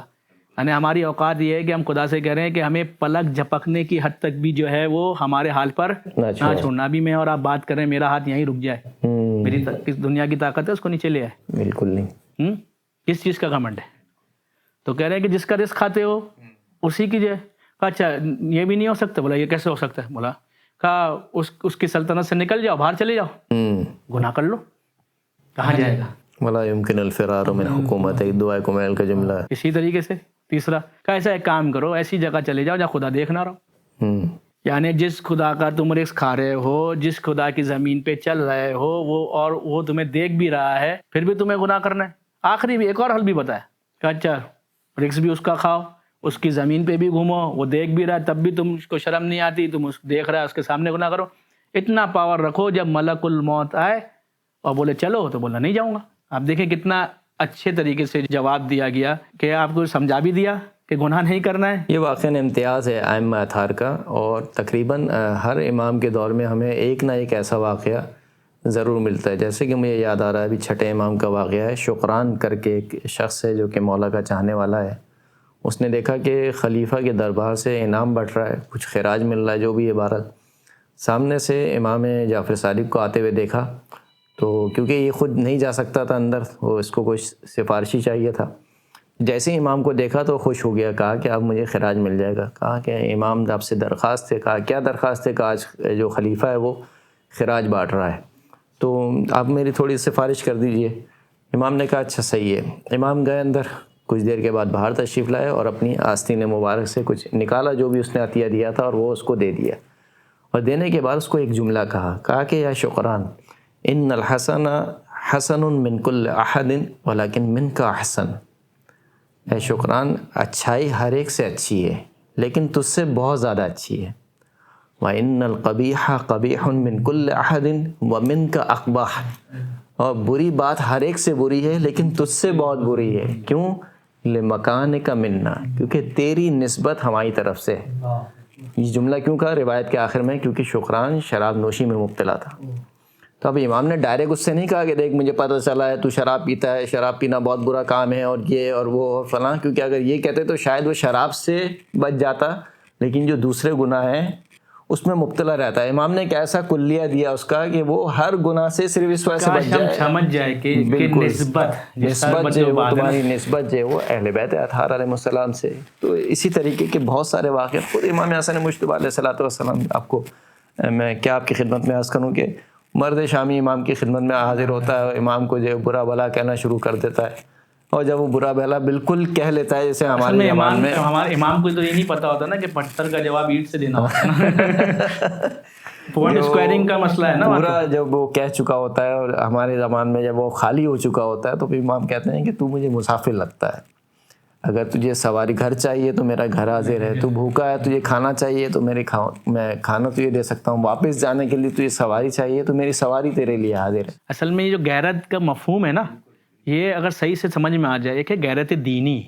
S2: یعنی ہماری اوقات یہ ہے کہ ہم خدا سے کہہ رہے ہیں کہ ہمیں پلک جھپکنے کی حد تک بھی جو ہے وہ ہمارے حال پر نہ چھوڑنا۔ ابھی میں اور آپ بات کر رہے ہیں، میرا ہاتھ یہیں رک جائے، میری کس دنیا کی طاقت ہے اس کو نیچے لے آئے؟
S1: بالکل نہیں۔
S2: کس چیز کا گھمنڈ ہے؟ تو کہہ رہے ہیں کہ جس کا رزق کھاتے ہو اسی کی جو ہے۔ اچھا یہ بھی نہیں ہو سکتا؟ بولا یہ کیسے ہو سکتا ہے؟ بولا کہا اس کی سلطنت سے نکل جاؤ، باہر چلے جاؤ، گناہ کر لو، کہاں جائے گا؟
S1: ولا يمكن الفرار من حکومت، ایک دعائے کمیل کا جملہ ہے۔
S2: اسی طریقے سے تیسرا کہا ایسا ایک کام کرو، ایسی جگہ چلے جاؤ جہاں خدا دیکھ نہ رہو۔ یعنی جس خدا کا تم رزق کھا رہے ہو، جس خدا کی زمین پہ چل رہے ہو، وہ تمہیں دیکھ بھی رہا ہے، پھر بھی تمہیں گناہ کرنا ہے۔ آخری بھی ایک اور حل بھی بتایا کہ اچھا رزق بھی اس کا کھاؤ، اس کی زمین پہ بھی گھومو، وہ دیکھ بھی رہا ہے تب بھی تم اس کو شرم نہیں آتی، تم اس دیکھ رہا ہے اس کے سامنے گناہ کرو۔ اتنا پاور رکھو جب ملک الموت آئے اور بولے چلو تو بولا نہیں جاؤں گا۔ آپ دیکھیں کتنا اچھے طریقے سے جواب دیا گیا کہ آپ کو سمجھا بھی دیا کہ گناہ نہیں کرنا ہے۔
S1: یہ واقعاً امتیاز ہے ائمہ اطہار کا، اور تقریباً ہر امام کے دور میں ہمیں ایک نہ ایک ایسا واقعہ ضرور ملتا ہے۔ جیسے کہ مجھے یاد آ رہا ہے ابھی چھٹے امام کا واقعہ ہے، شکران کر کے ایک شخص ہے جو کہ مولا کا چاہنے والا ہے، اس نے دیکھا کہ خلیفہ کے دربار سے انعام بٹ رہا ہے، کچھ خراج مل رہا ہے، جو بھی عبارت، سامنے سے امام جعفر صادق کو آتے ہوئے دیکھا، تو کیونکہ یہ خود نہیں جا سکتا تھا اندر، وہ اس کو کچھ سفارشی چاہیے تھا، جیسے ہی امام کو دیکھا تو خوش ہو گیا، کہا کہ اب مجھے خراج مل جائے گا۔ کہا کہ امام آپ سے درخواست ہے۔ کہا کیا درخواست ہے؟ کہا آج جو خلیفہ ہے وہ خراج بانٹ رہا ہے، تو آپ میری تھوڑی سفارش کر دیجئے۔ امام نے کہا اچھا صحیح ہے۔ امام گئے اندر، کچھ دیر کے بعد باہر تشریف لائے اور اپنی آستین مبارک سے کچھ نکالا جو بھی اس نے عطیہ دیا تھا، اور وہ اس کو دے دیا، اور دینے کے بعد اس کو ایک جملہ کہا کہ یا شکران ان الحسن حسن من کل احد ولکن من کا احسن، اے شکران اچھائی ہر ایک سے اچھی ہے لیکن تجھ سے بہت زیادہ اچھی ہے۔ وَإِنَّ الْقَبِيحَ قَبِيحٌ مِّن كُلِّ أَحَدٍ وَمِنْكَ أَقْبَحٌ، اور بری بات ہر ایک سے بری ہے لیکن تجھ سے بہت بری ہے۔ کیوں؟ لِمَكَانِكَ مِنَّا، کیونکہ تیری نسبت ہماری طرف سے ہے۔ یہ جملہ کیوں کہا روایت کے آخر میں؟ کیونکہ شکران شراب نوشی میں مبتلا تھا. تو اب امام نے ڈائریکٹ اس سے نہیں کہا کہ دیکھ مجھے پتہ چلا ہے تو شراب پیتا ہے، شراب پینا بہت برا کام ہے اور یہ اور وہ اور فلاں، کیونکہ اگر یہ کہتے تو شاید وہ شراب سے بچ جاتا، لیکن جو دوسرے گناہ ہیں اس میں مبتلا رہتا ہے. امام نے ایک ایسا کلیہ دیا اس کا کہ وہ ہر گناہ سے صرف اس وجہ سے بچ جائے.
S2: سمجھ جائے کہ
S1: بالکل
S2: نسبت
S1: جو وہ تمہاری نسبت جو وہ اہل بیت اطہار علیہ السلام سے. تو اسی طریقے کے بہت سارے واقعات خود امام حسن مجتبی علیہ الصلوۃ والسلام. آپ کو میں کیا آپ کی خدمت میں عرض کروں کہ مرد شامی امام کی خدمت میں حاضر ہوتا ہے، امام کو جو برا بھلا کہنا شروع کر دیتا ہے، اور جب وہ برا بھلا بالکل کہہ لیتا ہے جیسے ہمارے زمان میں
S2: ہمارے امام کو تو یہ نہیں پتا ہوتا نا کہ پتھر کا جواب اینٹ سے دینا ہوتا ہے. پوائنٹ اسکوائرنگ کا مسئلہ ہے نا.
S1: پورا جب وہ کہہ چکا ہوتا ہے اور ہمارے زمان میں جب وہ خالی ہو چکا ہوتا ہے تو پھر امام کہتے ہیں کہ تو مجھے مسافر لگتا ہے. اگر تجھے سواری گھر چاہیے تو میرا گھر حاضر ہے، تو بھوکا ہے تجھے کھانا چاہیے تو میں کھانا تجھے دے سکتا ہوں، واپس جانے کے لیے تجھے سواری چاہیے تو میری سواری تیرے لیے حاضر ہے.
S2: اصل میں یہ جو غیرت کا مفہوم ہے نا، یہ اگر صحیح سے سمجھ میں آ جائے کہ غیرت دینی،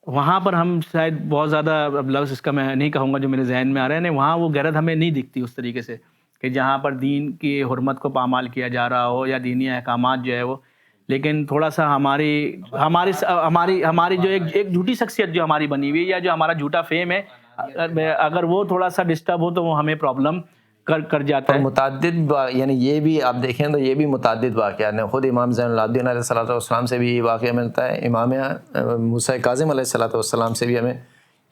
S2: وہاں پر ہم شاید بہت زیادہ اب لفظ اس کا میں نہیں کہوں گا جو میرے ذہن میں آ رہا ہے، نہیں وہاں وہ غیرت ہمیں نہیں دکھتی اس طریقے سے کہ جہاں پر دین کی حرمت کو پامال کیا جا رہا ہو یا دینی احکامات جو ہے وہ. لیکن تھوڑا سا ہماری جو ایک جھوٹی شخصیت جو ہماری بنی ہوئی ہے یا جو ہمارا جھوٹا فیم ہے، اگر وہ تھوڑا سا ڈسٹرب ہو تو وہ ہمیں پرابلم کر جاتا ہے.
S1: متعدد یعنی یہ بھی آپ دیکھیں تو یہ بھی متعدد واقعات ہیں. خود امام زین العابدین علیہ الصلوۃ والسلام سے بھی یہ واقعہ ملتا ہے، امام موسیٰ کاظم علیہ الصلوۃ والسلام سے بھی ہمیں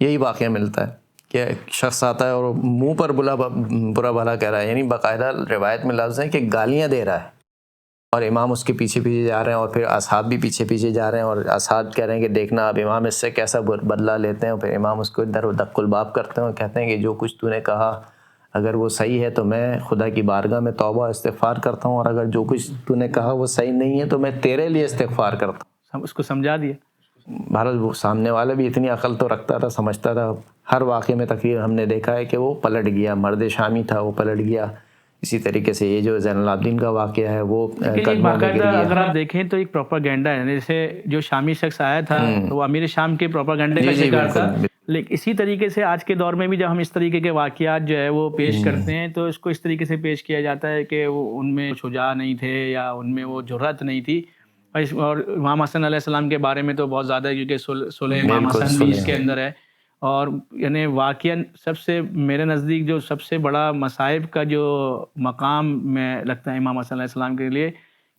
S1: یہی واقعہ ملتا ہے کہ شخص آتا ہے اور منہ پر برا بھلا کہہ رہا ہے، یعنی باقاعدہ روایت میں لفظ ہے کہ گالیاں دے رہا ہے، اور امام اس کے پیچھے پیچھے جا رہے ہیں اور پھر اصحاب بھی پیچھے پیچھے جا رہے ہیں اور اصحاب کہہ رہے ہیں کہ دیکھنا اب امام اس سے کیسا بدلہ لیتے ہیں. اور پھر امام اس کو ادھر دق الباب کرتے ہیں اور کہتے ہیں کہ جو کچھ تو نے کہا اگر وہ صحیح ہے تو میں خدا کی بارگاہ میں توبہ استغفار کرتا ہوں، اور اگر جو کچھ تو نے کہا وہ صحیح نہیں ہے تو میں تیرے لیے استغفار کرتا ہوں.
S2: اس کو سمجھا دیا.
S1: بہرحال وہ سامنے والا بھی اتنی عقل تو رکھتا تھا، سمجھتا تھا. ہر واقعے میں تقریباً ہم نے دیکھا ہے کہ وہ پلٹ گیا، مرد شامی تھا وہ پلٹ گیا. اسی طریقے سے یہ جو زین العابدین کا واقعہ ہے وہ
S2: باقاعدہ اگر آپ دیکھیں تو ایک پروپاگینڈا ہے، جیسے جو شامی شخص آیا تھا وہ امیر شام کے پروپاگینڈے کا شکار تھا. لیکن اسی طریقے سے آج کے دور میں بھی جب ہم اس طریقے کے واقعات جو ہے وہ پیش کرتے ہیں تو اس کو اس طریقے سے پیش کیا جاتا ہے کہ وہ ان میں شجاع نہیں تھے یا ان میں وہ جرأت نہیں تھی. اور امام حسن علیہ السلام کے بارے میں تو بہت زیادہ ہے کیونکہ صلح امام حسن بھی اس کے اندر ہے. اور یعنی واقعاً سب سے میرے نزدیک جو سب سے بڑا مصائب کا جو مقام میں لگتا ہے امام حسن علیہ السلام کے لیے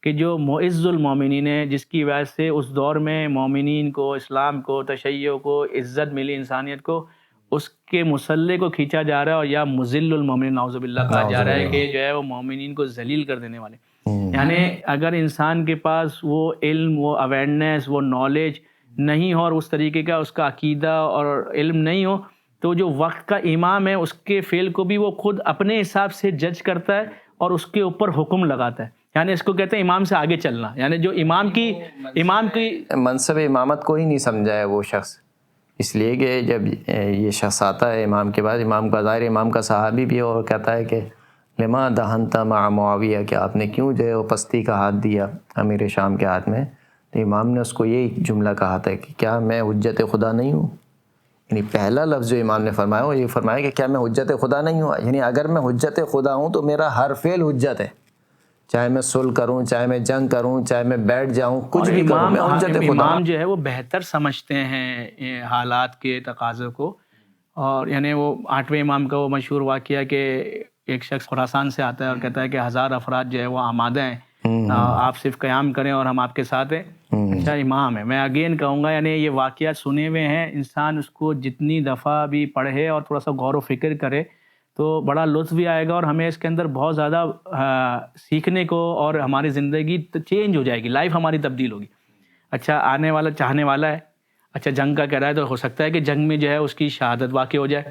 S2: کہ جو معز المومنین ہے، جس کی وجہ سے اس دور میں مومنین کو، اسلام کو، تشیع کو عزت ملی، انسانیت کو، اس کے مسلح کو کھینچا جا رہا ہے اور یا مذل المومنین نعوذ باللہ کہا جا رہا ہے کہ جو ہے وہ مومنین کو ذلیل کر دینے والے. یعنی اگر انسان کے پاس وہ علم، وہ اویئرنیس، وہ نالج نہیں ہو اور اس طریقے کا اس کا عقیدہ اور علم نہیں ہو تو جو وقت کا امام ہے اس کے فعل کو بھی وہ خود اپنے حساب سے جج کرتا ہے اور اس کے اوپر حکم لگاتا ہے. یعنی اس کو کہتے ہیں امام سے آگے چلنا، یعنی جو امام کی
S1: منصب امامت کو ہی نہیں سمجھا ہے وہ شخص. اس لیے کہ جب یہ شخص آتا ہے امام کے بعد، امام کا ظاہر امام کا صحابی بھی اور کہتا ہے کہ لما دہنت مع معاویہ، کہ آپ نے کیوں جو ہے وہ پستی کا ہاتھ دیا امیر شام کے ہاتھ میں. تو امام نے اس کو یہی جملہ کہا تھا کہ کیا میں حجت خدا نہیں ہوں. یعنی پہلا لفظ جو امام نے فرمایا وہ یہ فرمایا کہ کیا میں حجت خدا نہیں ہوں. یعنی اگر میں حجت خدا ہوں تو میرا ہر فعل حجت ہے، چاہے میں صلح کروں، چاہے میں جنگ کروں، چاہے میں بیٹھ جاؤں، کچھ بھی کروں، میں حجت خدا ہوں.
S2: امام جو ہے وہ بہتر سمجھتے ہیں حالات کے تقاضوں کو. اور یعنی وہ 8ویں امام کا وہ مشہور واقعہ کہ ایک شخص خراسان سے آتا ہے اور کہتا ہے کہ 1000 افراد جو ہے وہ آمادہ ہیں، آپ صرف قیام کریں اور ہم آپ کے ساتھ ہیں. اچھا امام ہے، میں اگین کہوں گا یعنی یہ واقعات سنے ہوئے ہیں، انسان اس کو جتنی دفعہ بھی پڑھے اور تھوڑا سا غور و فکر کرے تو بڑا لطف بھی آئے گا اور ہمیں اس کے اندر بہت زیادہ سیکھنے کو، اور ہماری زندگی چینج ہو جائے گی، لائف ہماری تبدیل ہوگی. اچھا آنے والا چاہنے والا ہے، اچھا جنگ کا کہہ رہا ہے تو ہو سکتا ہے کہ جنگ میں جو ہے اس کی شہادت واقع ہو جائے.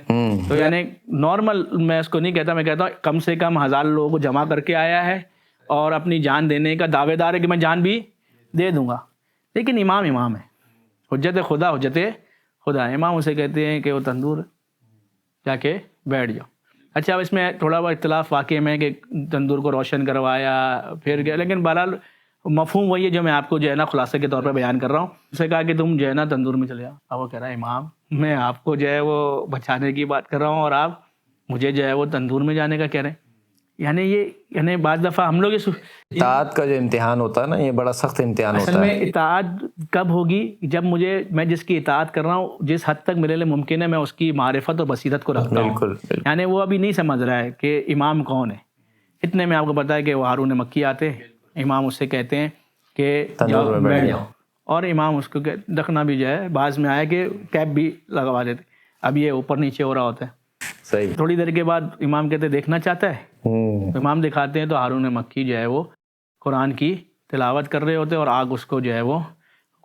S2: تو یعنی نارمل میں اس کو نہیں کہتا، میں کہتا ہوں کم سے کم 1000 لوگوں کو جمع کر کے آیا ہے اور اپنی جان دینے کا دعوے دار ہے کہ میں جان بھی دے دوں گا. لیکن امام امام ہے، حجت خدا. امام اسے کہتے ہیں کہ وہ تندور جا کے بیٹھ جاؤ. اچھا اب اس میں تھوڑا بہت اختلاف واقع میں کہ تندور کو روشن کروایا پھر گیا، لیکن بہرحال مفہوم وہی ہے جو میں آپ کو جو ہے نا خلاصے کے طور پہ بیان کر رہا ہوں. اسے کہا کہ تم جو ہے نا تندور میں چلے جاؤ. اب وہ کہہ رہا ہے امام میں آپ کو جو ہے وہ بچانے کی بات کر رہا ہوں اور آپ مجھے جو ہے وہ تندور میں جانے کا کہہ رہے ہیں. یعنی بعض دفعہ ہم لوگ
S1: اطاعت کا جو امتحان ہوتا ہے نا، یہ بڑا سخت امتحان
S2: اصل
S1: ہوتا
S2: میں
S1: ہے.
S2: اطاعت کب ہوگی؟ جب میں جس کی اطاعت کر رہا ہوں جس حد تک میرے لیے ممکن ہے میں اس کی معرفت اور بصیرت کو رکھتا ہوں.
S1: بالکل بالکل.
S2: یعنی وہ ابھی نہیں سمجھ رہا ہے کہ امام کون ہے. اتنے میں آپ کو پتا ہے کہ وہ ہارون مکی آتے ہیں، امام اس سے کہتے ہیں کہ
S1: تندور میں بیٹھ
S2: بیٹھ
S1: جاؤ.
S2: جاؤ، اور امام اس کو رکھنا بھی جو ہے بعض میں آیا کہ کیپ بھی لگوا دیتے. اب یہ اوپر نیچے ہو رہا ہوتا ہے.
S1: صحیح.
S2: تھوڑی دیر کے بعد امام کہتے ہیں دیکھنا چاہتا ہے. تو امام دکھاتے ہیں تو ہارون مکی جو ہے وہ قرآن کی تلاوت کر رہے ہوتے اور آگ اس کو جو ہے وہ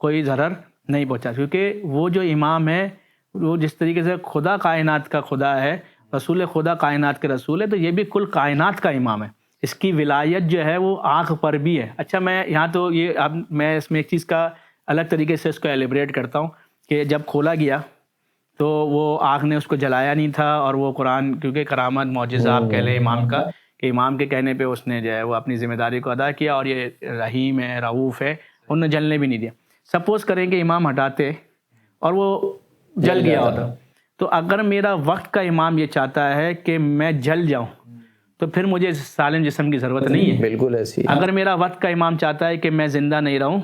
S2: کوئی ضرر نہیں پہنچا، کیونکہ وہ جو امام ہے وہ جس طریقے سے خدا کائنات کا خدا ہے، رسول خدا کائنات کے رسول ہے، تو یہ بھی کل کائنات کا امام ہے. اس کی ولایت جو ہے وہ آنکھ پر بھی ہے. اچھا میں یہاں تو یہ اب میں اس میں ایک چیز کا الگ طریقے سے اس کو ایلیبریٹ کرتا ہوں کہ جب کھولا گیا تو وہ آگ نے اس کو جلایا نہیں تھا، اور وہ قرآن کیونکہ کرامت معجزہ آپ کہہ لیں امام کا، کہ امام کے کہنے پہ اس نے جو ہے وہ اپنی ذمہ داری کو ادا کیا، اور یہ رحیم ہے رعوف ہے، انہوں نے جلنے بھی نہیں دیا. سپوز کریں کہ امام ہٹاتے اور وہ جل گیا ہوتا، تو اگر میرا وقت کا امام یہ چاہتا ہے کہ میں جل جاؤں تو پھر مجھے سالم جسم کی ضرورت نہیں ہے.
S1: بالکل ایسی.
S2: اگر میرا وقت کا امام چاہتا ہے کہ میں زندہ نہیں رہوں،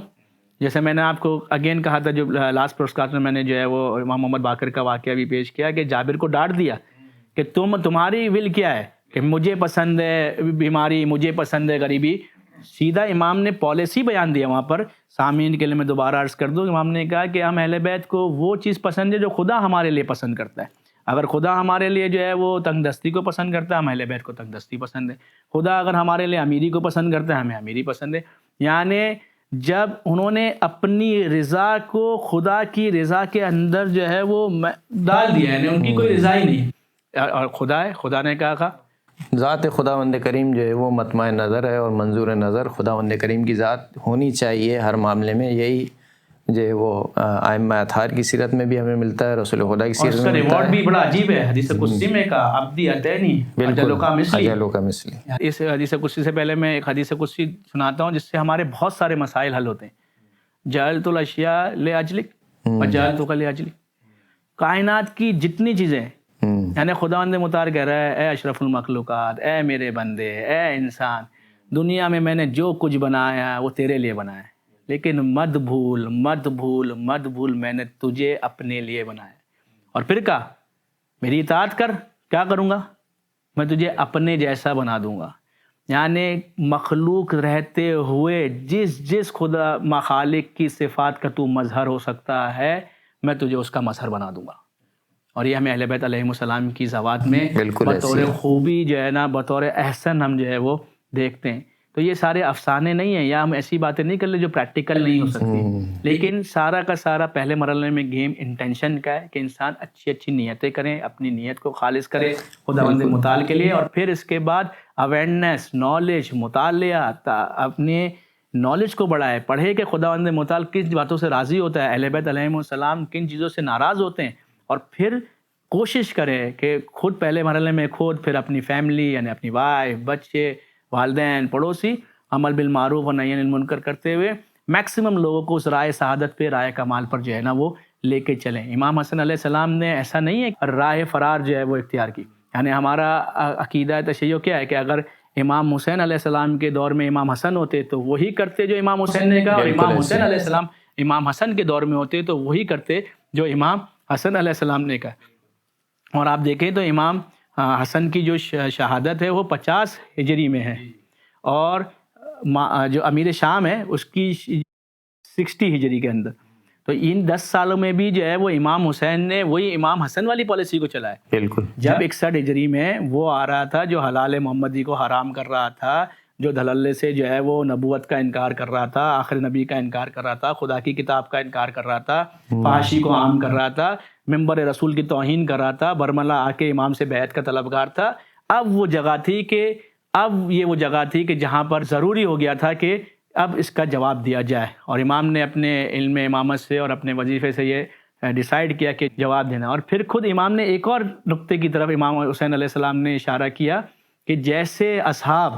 S2: جیسے میں نے آپ کو اگین کہا تھا جو لاسٹ پوڈکاسٹ میں میں نے جو ہے وہ امام محمد باقر کا واقعہ بھی پیش کیا کہ جابر کو ڈانٹ دیا کہ تمہاری ول کیا ہے کہ مجھے پسند ہے بیماری، مجھے پسند ہے غریبی. سیدھا امام نے پالیسی بیان دیا وہاں پر. سامعین کے لیے میں دوبارہ عرض کر دوں، امام نے کہا کہ ہم اہل بیت کو وہ چیز پسند ہے جو خدا ہمارے لیے پسند کرتا ہے. اگر خدا ہمارے لیے جو ہے وہ تنگ دستی کو پسند کرتا ہے، ہم اہل بیت کو تنگ دستی پسند ہے. خدا اگر ہمارے لیے امیری کو پسند کرتا ہے، ہمیں امیری پسند ہے. یعنی جب انہوں نے اپنی رضا کو خدا کی رضا کے اندر جو ہے وہ ڈال دیا، یعنی ان کی کوئی رضا ہی نہیں، اور خدا ہے، خدا نے کہا
S1: ذات خداوند کریم جو ہے وہ مطمع نظر ہے اور منظور نظر خداوند کریم کی ذات ہونی چاہیے ہر معاملے میں. یہی جو ہے وہ ائمہ اطہار کی سیرت میں بھی ہمیں ملتا ہے، رسول خدا کی سیرت میں ملتا ہے.
S2: اور اس کا ریوارڈ بھی بڑا عجیب ہے. حدیث قدسی میں کہا عبدی اتینی اجلک مثلی.
S1: اجلک مثلی.
S2: اس حدیث قدسی سے پہلے میں ایک حدیث قدسی سناتا ہوں جس سے ہمارے بہت سارے مسائل حل ہوتے ہیں. جعلت الاشیاء لاجلک وجعلتک لاجلی. کائنات کی جتنی چیزیں یعنی خداوند مطہر کہہ رہا ہے اے اشرف المخلوقات، اے میرے بندے، اے انسان، دنیا میں میں نے جو کچھ بنایا وہ تیرے لیے بنایا ہے، لیکن مت بھول مت بھول مت بھول میں نے تجھے اپنے لیے بنایا. اور پھر کہا میری اطاعت کر، کیا کروں گا؟ میں تجھے اپنے جیسا بنا دوں گا. یعنی مخلوق رہتے ہوئے جس خدا مخالق کی صفات کا تو مظہر ہو سکتا ہے میں تجھے اس کا مظہر بنا دوں گا. اور یہ ہمیں اہل بیت علیہم السلام کی ذوات میں بطور خوبی جو ہے نا، بطور احسن ہم جو ہے وہ دیکھتے ہیں. تو یہ سارے افسانے نہیں ہیں، یا ہم ایسی باتیں نہیں کر لیں جو پریکٹیکل نہیں ہو سکتی، لیکن سارا کا سارا پہلے مرحلے میں گیم انٹینشن کا ہے کہ انسان اچھی نیتیں کریں، اپنی نیت کو خالص کرے خداوند متعال کے لیے، اور پھر اس کے بعد اویئرنیس، نالج، مطالعہ، اپنے نالج کو بڑھائے، پڑھے کہ خداوند متعال کس باتوں سے راضی ہوتا ہے، اہل بیت علیہم السلام کن چیزوں سے ناراض ہوتے ہیں، اور پھر کوشش کرے کہ خود پہلے مرحلے میں خود، پھر اپنی فیملی یعنی اپنی وائف، بچے، والدین، پڑوسی، عمل بالمعروف اور نہی عن المنکر کرتے ہوئے میکسیمم لوگوں کو اس رائے سعادت پہ، رائے کمال پر جو ہے نا وہ لے کے چلیں. امام حسن علیہ السلام نے ایسا نہیں ہے راہ فرار جو ہے وہ اختیار کی. یعنی ہمارا عقیدہ تشیع کیا ہے کہ اگر امام حسین علیہ السلام کے دور میں امام حسن ہوتے تو وہی کرتے جو امام حسین نے کہا، اور امام حسین علیہ السلام امام حسن کے دور میں ہوتے تو وہی کرتے جو امام حسن علیہ السلام نے کہا. اور آپ دیکھیں تو امام حسن کی جو شہادت ہے وہ 50 ہجری میں ہے، اور جو امیر شام ہے اس کی 60 ہجری کے اندر. تو ان 10 سالوں میں بھی جو ہے وہ امام حسین نے وہی امام حسن والی پالیسی کو چلایا.
S1: بالکل.
S2: جب 61 ہجری میں وہ آ رہا تھا جو حلال محمدی کو حرام کر رہا تھا، جو دھللے سے جو ہے وہ نبوت کا انکار کر رہا تھا، آخر نبی کا انکار کر رہا تھا، خدا کی کتاب کا انکار کر رہا تھا، فحاشی کو عام کر رہا تھا، ممبر رسول کی توہین کر رہا تھا، برملا آ کے امام سے بیعت کا طلبگار تھا. اب وہ جگہ تھی کہ جہاں پر ضروری ہو گیا تھا کہ اب اس کا جواب دیا جائے، اور امام نے اپنے علم امامت سے اور اپنے وظیفے سے یہ ڈیسائیڈ کیا کہ جواب دینا. اور پھر خود امام نے ایک اور نقطے کی طرف امام حسین علیہ السلام نے اشارہ کیا کہ جیسے اصحاب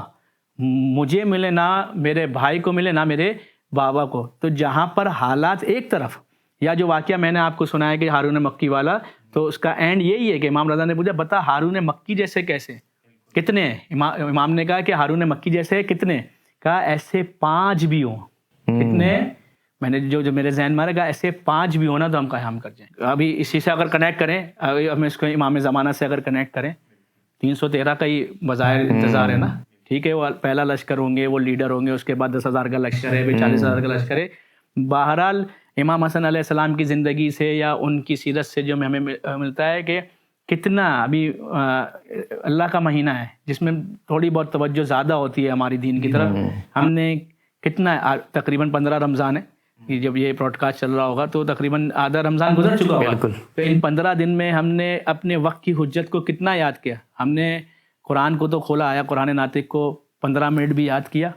S2: مجھے ملے، نہ میرے بھائی کو ملے، نہ میرے بابا کو، تو جہاں پر حالات ایک طرف یا جو واقعہ میں نے آپ کو سنایا کہ ہارون مکی والا، تو اس کا اینڈ یہی ہے کہ امام رضا نے پوچھا بتا ہارون مکی جیسے کیسے، کتنے ہیں؟ امام نے کہا کہ ہارون مکی جیسے کتنے؟ کہا ایسے 5 بھی ہوں. کتنے؟ میں نے جو میرے ذہن میں رہا ایسے 5 بھی ہونا تو ہم قیام کر جائیں. ابھی اسی سے اگر کنیکٹ کریں، ہم اس کو امام زمانہ سے اگر کنیکٹ کریں، 313 کا ہی بظاہر انتظار ہے نا، ٹھیک ہے، وہ پہلا لشکر ہوں گے، وہ لیڈر ہوں گے، اس کے بعد 10,000 کا لشکر ہے، پھر 40,000 کا لشکر ہے. بہرحال امام حسن علیہ السلام کی زندگی سے یا ان کی سیرت سے جو ہمیں ملتا ہے کہ کتنا ابھی اللہ کا مہینہ ہے جس میں تھوڑی بہت توجہ زیادہ ہوتی ہے ہماری دین کی طرف. ہم نے کتنا تقریباً 15 رمضان ہے، جب یہ براڈ کاسٹ چل رہا ہوگا تو تقریباً آدھا رمضان گزر چکا ہوگا. تو ان 15 دن میں ہم نے اپنے وقت کی حجت کو کتنا یاد کیا. ہم نے قرآن کو تو کھولا، آیا قرآن ناطق کو 15 منٹ بھی یاد کیا.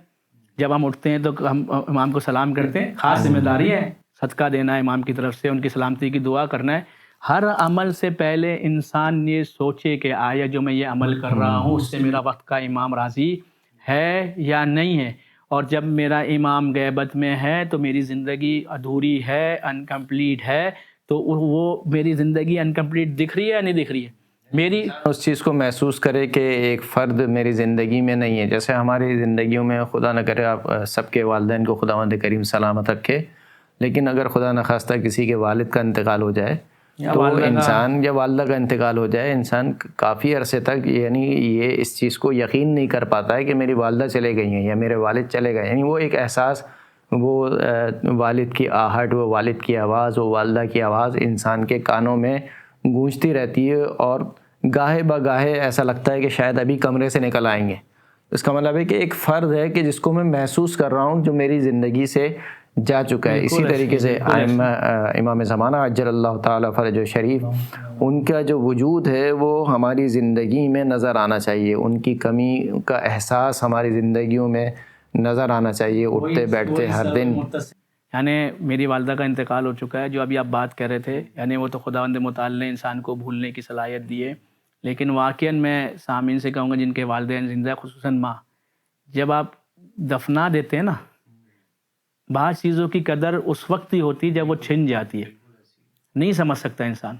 S2: جب ہم اٹھتے ہیں تو ہم امام کو سلام کرتے ہیں. خاص ذمہ داری ہے صدقہ دینا ہے امام کی طرف سے، ان کی سلامتی کی دعا کرنا ہے. ہر عمل سے پہلے انسان یہ سوچے کہ آیا جو میں یہ عمل کر رہا ہوں اس سے میرا وقت کا امام راضی ہے یا نہیں ہے. اور جب میرا امام غیبت میں ہے تو میری زندگی ادھوری ہے، انکمپلیٹ ہے. تو وہ میری زندگی انکمپلیٹ دکھ رہی ہے یا نہیں دکھ رہی ہے؟ میری
S1: اس چیز کو محسوس کرے کہ ایک فرد میری زندگی میں نہیں ہے. جیسے ہماری زندگیوں میں خدا نہ کرے آپ سب کے والدین کو خداوند کریم سلامت رکھے، لیکن اگر خدا نخواستہ کسی کے والد کا انتقال ہو جائے تو انسان یا والدہ کا انتقال ہو جائے، انسان کافی عرصے تک یعنی یہ اس چیز کو یقین نہیں کر پاتا ہے کہ میری والدہ چلے گئی ہیں یا میرے والد چلے گئے. یعنی وہ ایک احساس، وہ والد کی آہٹ، وہ والد کی آواز، وہ والدہ کی آواز انسان کے کانوں میں گونجتی رہتی ہے، اور گاہے بگاہے ایسا لگتا ہے کہ شاید ابھی کمرے سے نکل آئیں گے. اس کا مطلب ہے کہ ایک فرد ہے کہ جس کو میں محسوس کر رہا ہوں جو میری زندگی سے جا چکا ہے. اسی طریقے سے امام زمانہ عجل اللہ تعالیٰ فرجہ شریف، ان کا جو وجود ہے وہ ہماری زندگی میں نظر آنا چاہیے، ان کی کمی کا احساس ہماری زندگیوں میں نظر آنا چاہیے، اٹھتے بیٹھتے ہر دن.
S2: یعنی میری والدہ کا انتقال ہو چکا ہے، جو ابھی آپ بات کر رہے تھے، یعنی وہ تو خداوند متعال نے انسان کو بھولنے کی صلاحیت دی ہے، لیکن واقعاً میں سامعین سے کہوں گا جن کے والدین زندہ، خصوصاً ماں، جب آپ دفنا دیتے ہیں نا، بعض چیزوں کی قدر اس وقت ہی ہوتی ہے جب وہ چھن جاتی ہے، نہیں سمجھ سکتا انسان.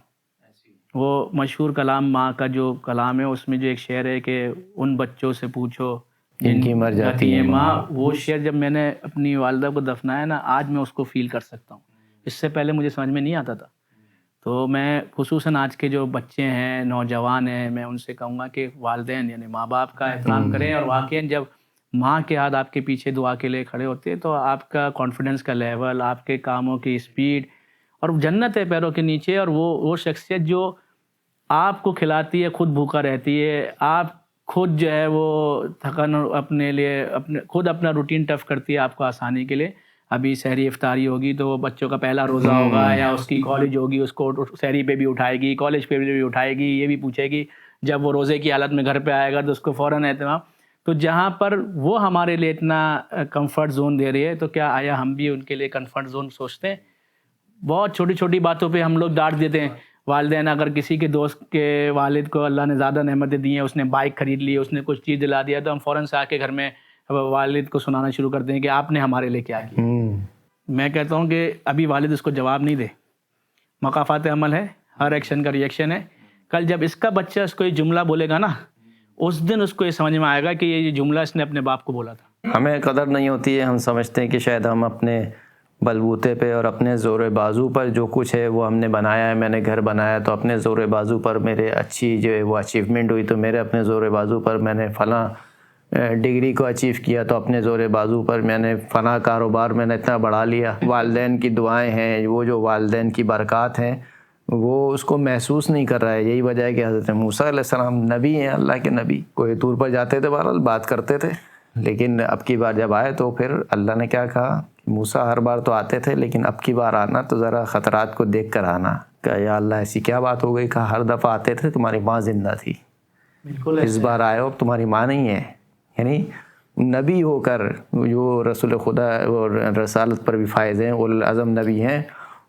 S2: وہ مشہور کلام ماں کا جو کلام ہے، اس میں جو ایک شعر ہے کہ ان بچوں سے پوچھو
S1: جن کی مر جاتی ہے
S2: ماں، وہ شعر جب میں نے اپنی والدہ کو دفنایا نا، آج میں اس کو فیل کر سکتا ہوں. اس سے پہلے مجھے سمجھ میں نہیں آتا تھا. تو میں خصوصاً آج کے جو بچے ہیں، نوجوان ہیں، میں ان سے کہوں گا کہ والدین یعنی ماں باپ کا احترام کریں. اور واقعاً جب ماں کے ہاتھ آپ کے پیچھے دعا کے لیے کھڑے ہوتے ہیں تو آپ کا کانفیڈنس کا لیول، آپ کے کاموں کی اسپیڈ، اور جنت ہے پیروں کے نیچے. اور وہ شخصیت جو آپ کو کھلاتی ہے، خود بھوکا رہتی ہے، آپ خود جو ہے وہ تھکن اپنے لیے خود اپنا روٹین ٹف کرتی ہے آپ کو آسانی کے لیے. ابھی سحری افطاری ہوگی تو وہ بچوں کا پہلا روزہ ہوگا، یا اس کی کالج ہوگی، اس کو سحری پہ بھی اٹھائے گی، کالج پہ بھی اٹھائے گی، یہ بھی پوچھے گی. جب وہ روزے کی حالت میں گھر پہ آئے گا تو اس کو فوراً اہتمام. تو جہاں پر وہ ہمارے لیے اتنا کمفرٹ زون دے رہی ہے، تو کیا آیا ہم بھی ان کے لیے کمفرٹ زون سوچتے ہیں؟ بہت چھوٹی چھوٹی باتوں پہ ہم لوگ ڈانٹ دیتے ہیں. والدین اگر کسی کے دوست کے والد کو اللہ نے زیادہ نعمتیں دی ہیں، اس نے بائک خرید لی، اس نے کچھ چیز دلا دیا، تو ہم فوراً سے آ کے گھر میں والد کو سنانا شروع کرتے ہیں کہ آپ نے ہمارے لیے کیا کیا. میں کہتا ہوں کہ ابھی والد اس کو جواب نہیں دے. مقافات عمل ہے، ہر ایکشن کا ری ایکشن ہے. کل جب اس کا بچہ اس کو یہ جملہ بولے گا نا، اس دن اس کو یہ سمجھ میں آئے گا کہ یہ جملہ اس نے اپنے باپ کو بولا تھا.
S1: ہمیں قدر نہیں ہوتی ہے، ہم سمجھتے ہیں کہ شاید ہم اپنے بلبوتے پہ اور اپنے زور بازو پر جو کچھ ہے وہ ہم نے بنایا ہے. میں نے گھر بنایا تو اپنے زور بازو پر میرے اچھی جو ہے وہ اچیومنٹ ہوئی، تو میرے اپنے زور بازو پر میں نے فلاں ڈگری کو اچیو کیا، تو اپنے زور بازو پر میں نے فلاں کاروبار میں نے اتنا بڑھا لیا. والدین کی دعائیں ہیں، وہ جو والدین کی برکات ہیں، وہ اس کو محسوس نہیں کر رہا ہے. یہی وجہ ہے کہ حضرت موسیٰ علیہ السلام نبی ہیں، اللہ کے نبی، کوہ طور پر جاتے تھے، بہرحال بات کرتے تھے، لیکن اب کی بار جب آئے تو پھر اللہ نے کیا کہا، موسیٰ ہر بار تو آتے تھے لیکن اب کی بار آنا تو ذرا خطرات کو دیکھ کر آنا. کہ یا اللہ ایسی کیا بات ہو گئی؟ کہا ہر دفعہ آتے تھے تمہاری ماں زندہ تھی، اس بار آئے ہو اب تمہاری ماں نہیں ہے. یعنی نبی ہو کر جو رسول خدا اور رسالت پر بھی فائز ہیں، اولو العزم نبی ہیں،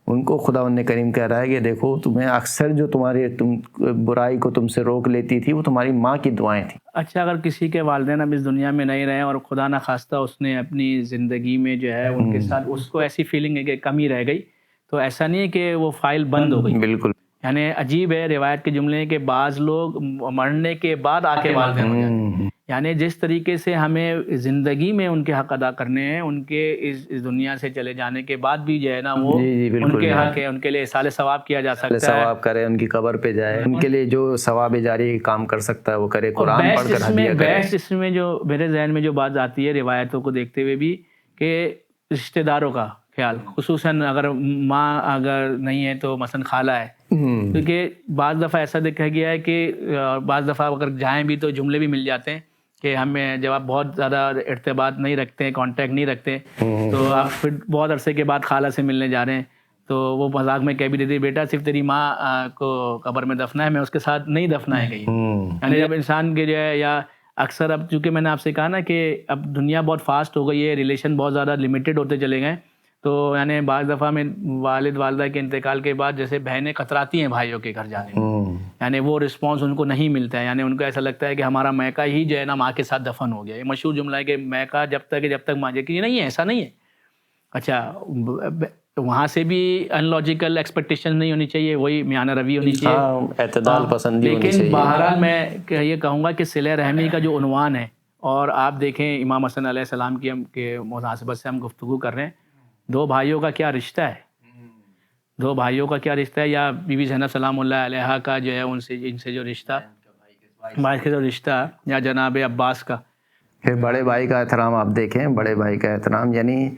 S1: ان کو خداوند کریم کہہ رہا ہے کہ دیکھو تمہیں اکثر جو تم برائی کو تم سے روک لیتی تھی وہ تمہاری ماں کی دعائیں تھیں.
S2: اچھا، اگر کسی کے والدین اب اس دنیا میں نہیں رہے اور خدا نخواستہ اس نے اپنی زندگی میں جو ہے ان کے ساتھ اس کو ایسی فیلنگ ہے کہ کمی رہ گئی، تو ایسا نہیں ہے کہ وہ فائل بند ہو گئی.
S1: بالکل.
S2: یعنی عجیب ہے روایت کے جملے کہ بعض لوگ مرنے کے بعد آ کے والدین ہو جاتے ہیں. یعنی جس طریقے سے ہمیں زندگی میں ان کے حق ادا کرنے ہیں، ان کے اس دنیا سے چلے جانے کے بعد بھی جو ہے نا وہ ان کے حق ہے، ان کے لیے احسال ثواب کیا جا سکتا ہے.
S1: ثواب کرے، ان کی قبر پہ جائے، ان کے لیے جو ثواب جاری کام کر سکتا ہے وہ کرے، قرآن پڑھ کر ہدیہ کرے.
S2: بیسٹ اس میں جو میرے ذہن میں جو بات آتی ہے روایتوں کو دیکھتے ہوئے بھی کہ رشتہ داروں کا خیال، خصوصاً اگر ماں اگر نہیں ہے تو مثلاً خالہ ہے، کیونکہ بعض دفعہ ایسا دیکھا گیا ہے کہ بعض دفعہ اگر جائیں بھی تو جملے بھی مل جاتے ہیں کہ ہمیں جب آپ بہت زیادہ ارتباط نہیں رکھتے ہیں، کانٹیکٹ نہیں رکھتے تو آپ پھر بہت عرصے کے بعد خالہ سے ملنے جا رہے ہیں تو وہ مذاق میں کہہ بھی دیتی بیٹا صرف تیری ماں کو قبر میں دفنا ہے، میں اس کے ساتھ نہیں دفنا ہے کہیں. یعنی جب انسان کے جو ہے یا اکثر اب چونکہ میں نے آپ سے کہا نا کہ اب دنیا بہت فاسٹ ہو گئی ہے، ریلیشن بہت زیادہ لمیٹڈ ہوتے چلے گئے، تو یعنی بعض دفعہ میں والد والدہ کے انتقال کے بعد جیسے بہنیں کتراتی ہیں بھائیوں کے گھر جانے میں، یعنی وہ رسپانس ان کو نہیں ملتا ہے. یعنی ان کو ایسا لگتا ہے کہ ہمارا میکا ہی جو ہے نا ماں کے ساتھ دفن ہو گیا. یہ مشہور جملہ ہے کہ میکا جب تک ماں جائے. کہ نہیں ہے، ایسا نہیں ہے. اچھا وہاں سے بھی ان لاجیکل ایکسپیکٹیشن نہیں ہونی چاہیے، وہی میانہ روی ہونی چاہیے،
S1: اعتدال پسندی ہونی چاہیے.
S2: لیکن بہرحال میں یہ کہوں گا کہ صلہ رحمی کا جو عنوان ہے، اور آپ دیکھیں امام حسن علیہ السلام کی مناسبت سے ہم گفتگو کر رہے ہیں، دو بھائیوں کا کیا رشتہ ہے، دو بھائیوں کا کیا رشتہ ہے، یا بی بی زینب سلام اللہ علیہا کا جو ہے ان سے جو رشتہ، بھائی کا جو رشتہ، یا جناب عباس کا.
S1: پھر بڑے بھائی کا احترام آپ دیکھیں، بڑے بھائی کا احترام یعنی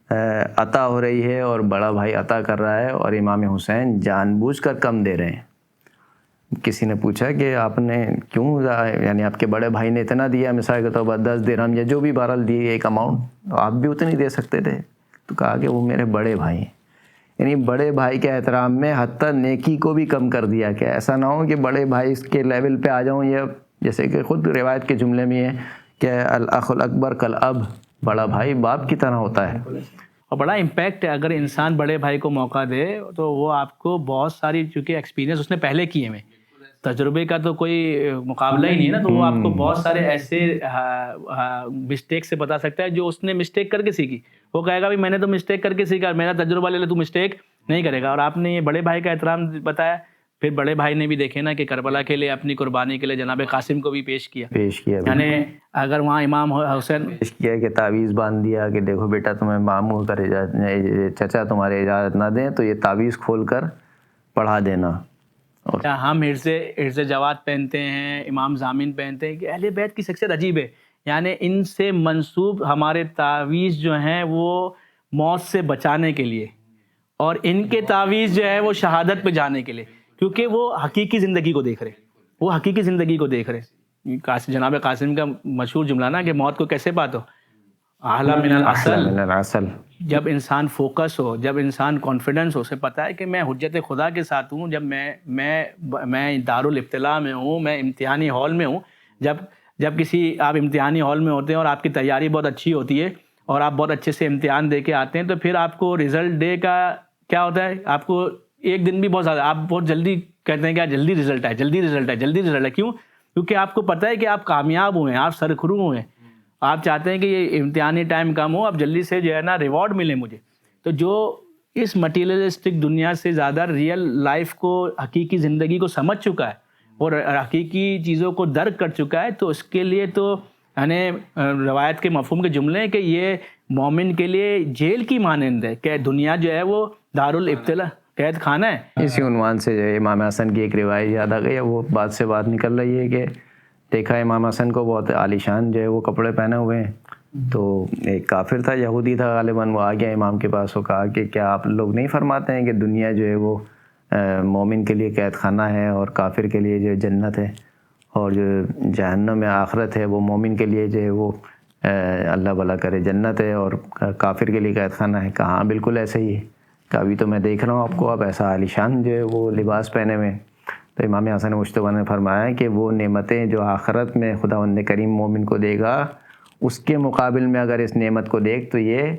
S1: عطا ہو رہی ہے اور بڑا بھائی عطا کر رہا ہے اور امام حسین جان بوجھ کر کم دے رہے ہیں. کسی نے پوچھا کہ آپ نے کیوں، یعنی آپ کے بڑے بھائی نے اتنا دیا، مثال کے طور پر 10 درہم یا جو بھی بہرحال دیے ایک اماؤنٹ، تو آپ بھی اتنی دے سکتے تھے. تو کہا کہ وہ میرے بڑے بھائی ہیں. یعنی بڑے بھائی کے احترام میں حتیٰ نیکی کو بھی کم کر دیا کہ ایسا نہ ہو کہ بڑے بھائی کے لیول پہ آ جاؤں، یا جیسے کہ خود روایت کے جملے میں ہے کہ الاخ الاکبر کالاب، بڑا بھائی باپ کی طرح ہوتا ہے.
S2: اور بڑا امپیکٹ ہے اگر انسان بڑے بھائی کو موقع دے تو وہ آپ کو بہت ساری، چونکہ ایکسپیرینس اس نے پہلے کیے ہوئے، تجربے کا تو کوئی مقابلہ ہی نہیں ہے نا، تو وہ آپ کو بہت سارے ایسے مسٹیک سے بتا سکتا ہے جو اس نے مسٹیک کر کے سیکھی. وہ کہے گا بھی میں نے تو مسٹیک کر کے سیکھا، میرا تجربہ لے لے، تو مسٹیک نہیں کرے گا. اور آپ نے یہ بڑے بھائی کا احترام بتایا، پھر بڑے بھائی نے بھی دیکھے نا کہ کربلا کے لیے اپنی قربانی کے لیے جناب قاسم کو بھی پیش کیا. یعنی اگر وہاں امام حسین
S1: پیش کیا کہ تعویذ باندھ دیا کہ دیکھو بیٹا تمہیں ماموں کر اجازت، چچا تمہارے اجازت نہ دیں تو یہ تعویذ کھول کر پڑھا دینا.
S2: ہم حرز جواد پہنتے ہیں، امام ضامن پہنتے ہیں، کہ اہل بیت کی شخصیت عجیب ہے. یعنی ان سے منسوب ہمارے تعویذ جو ہیں وہ موت سے بچانے کے لیے، اور ان کے تعویذ جو ہے وہ شہادت پہ جانے کے لیے، کیونکہ وہ حقیقی زندگی کو دیکھ رہے، وہ حقیقی زندگی کو دیکھ رہے. جناب قاسم کا مشہور جملہ نا کہ موت کو کیسے پاتو، اعلیٰ من العسل. جب انسان فوکس ہو، جب انسان کانفیڈنس ہو، اسے پتہ ہے کہ میں حجت خدا کے ساتھ ہوں، جب میں دارالابتلاء میں ہوں، میں امتحانی ہال میں ہوں. جب کسی آپ امتحانی ہال میں ہوتے ہیں اور آپ کی تیاری بہت اچھی ہوتی ہے اور آپ بہت اچھے سے امتحان دے کے آتے ہیں، تو پھر آپ کو رزلٹ ڈے کا کیا ہوتا ہے، آپ کو ایک دن بھی بہت زیادہ، آپ بہت جلدی کہتے ہیں کہ جلدی رزلٹ ہے، جلدی رزلٹ ہے، جلدی رزلٹ ہے. کیوں؟ کیونکہ آپ کو پتہ ہے کہ آپ کامیاب ہوئے ہیں، آپ سرخرو ہوئے ہیں، آپ چاہتے ہیں کہ یہ امتحانی ٹائم کم ہو، اب جلدی سے جو ہے نا ریوارڈ ملے مجھے. تو جو اس مٹیریلسٹک دنیا سے زیادہ ریئل لائف کو، حقیقی زندگی کو سمجھ چکا ہے اور حقیقی چیزوں کو درک کر چکا ہے، تو اس کے لیے تو یعنی روایت کے مفہوم کے جملے ہیں کہ یہ مومن کے لیے جیل کی مانند ہے، کہ دنیا جو ہے وہ دارالابتلاء، قید خانہ ہے.
S1: اسی عنوان سے جو ہے امام حسن کی ایک روایت یاد آ گئی ہے، وہ بات سے بات نکل رہی ہے کہ دیکھا امام حسن کو بہت عالیشان جو ہے وہ کپڑے پہنے ہوئے ہیں، تو ایک کافر تھا، یہودی تھا غالباً، وہ آ گیا امام کے پاس، وہ کہا کہ کیا آپ لوگ نہیں فرماتے ہیں کہ دنیا جو ہے وہ مومن کے لیے قید خانہ ہے اور کافر کے لیے جو ہے جنت ہے، اور جو جہنم میں آخرت ہے وہ مومن کے لیے جو ہے وہ اللہ بھلا کرے جنت ہے، اور کافر کے لیے قید خانہ ہے. کہاں بالکل ایسے ہی ہے. کہ ابھی تو میں دیکھ رہا ہوں آپ کو، اب ایسا عالیشان جو ہے وہ لباس پہنے ہوئے. تو امام حسن مجتبیٰ نے فرمایا کہ وہ نعمتیں جو آخرت میں خداوند کریم مومن کو دے گا، اس کے مقابل میں اگر اس نعمت کو دیکھ تو یہ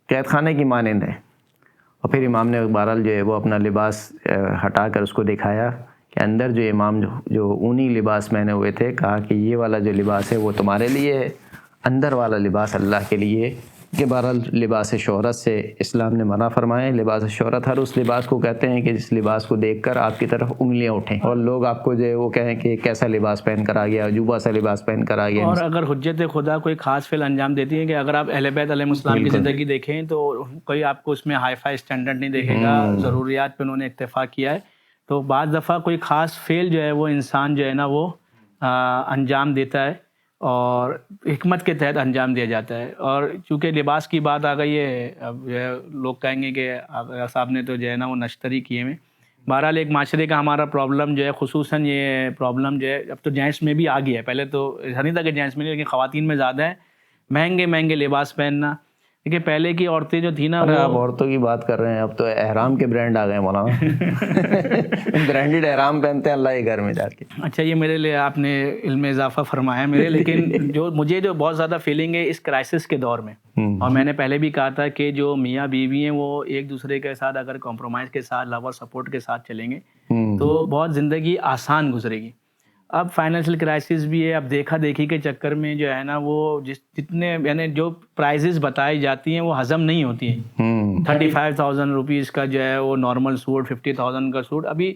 S1: قید خانے کی مانند ہے. اور پھر امام نے بہرحال جو ہے وہ اپنا لباس ہٹا کر اس کو دکھایا کہ اندر جو امام جو اونی لباس پہنے ہوئے تھے، کہا کہ یہ والا جو لباس ہے وہ تمہارے لیے ہے، اندر والا لباس اللہ کے لیے کہ بہرحال لباس شہرت سے اسلام نے منع فرمایا ہے۔ لباس شہرت ہر اس لباس کو کہتے ہیں کہ جس لباس کو دیکھ کر آپ کی طرف انگلیاں اٹھیں اور لوگ آپ کو جو ہے وہ کہیں کہ کیسا لباس پہن کر آ گیا، عجوبہ سا لباس پہن کر آ گیا۔
S2: اور اگر حجت خدا کوئی خاص فعل انجام دیتی ہے کہ اگر آپ اہل بیت علیہ السلام کی زندگی دیکھیں تو کوئی آپ کو اس میں ہائی فائی اسٹینڈرڈ نہیں دیکھے گا، ضروریات پہ انہوں نے اکتفا کیا ہے۔ تو بعض دفعہ کوئی خاص فعل جو ہے وہ انسان جو ہے نا وہ انجام دیتا ہے اور حکمت کے تحت انجام دیا جاتا ہے۔ اور چونکہ لباس کی بات آ گئی ہے، اب جو ہے لوگ کہیں گے کہ آقا صاحب نے تو جو ہے نا وہ نشتری کیے میں۔ بہرحال ایک معاشرے کا ہمارا پرابلم جو ہے، خصوصاً یہ پرابلم جو ہے اب تو جینٹس میں بھی آ گیا ہے، پہلے تو نہیں تھا کہ جینٹس میں نہیں، لیکن خواتین میں زیادہ ہے، مہنگے مہنگے لباس پہننا۔ دیکھیے پہلے کی عورتیں جو تھیں نا،
S1: آپ عورتوں کی بات کر رہے ہیں، اب تو احرام کے برانڈ آ گئے مولانا، برانڈیڈ احرام پہنتے ہیں اللہ کے گھر میں جا کے۔
S2: اچھا یہ میرے لیے آپ نے علم میں اضافہ فرمایا میرے، لیکن جو مجھے جو بہت زیادہ فیلنگ ہے اس کرائسس کے دور میں، اور میں نے پہلے بھی کہا تھا کہ جو میاں بیوی ہیں وہ ایک دوسرے کے ساتھ اگر کمپرومائز کے ساتھ، لو اور سپورٹ کے ساتھ چلیں گے تو بہت زندگی آسان گزرے گی۔ اب فائنینشیل کرائسس بھی ہے، اب دیکھا دیکھی کے چکر میں جو ہے نا وہ جتنے یعنی جو پرائزز بتائی جاتی ہیں وہ ہضم نہیں ہوتی ہیں۔ 35,000 روپیز کا جو ہے وہ نارمل سوٹ، 50,000 کا سوٹ ابھی۔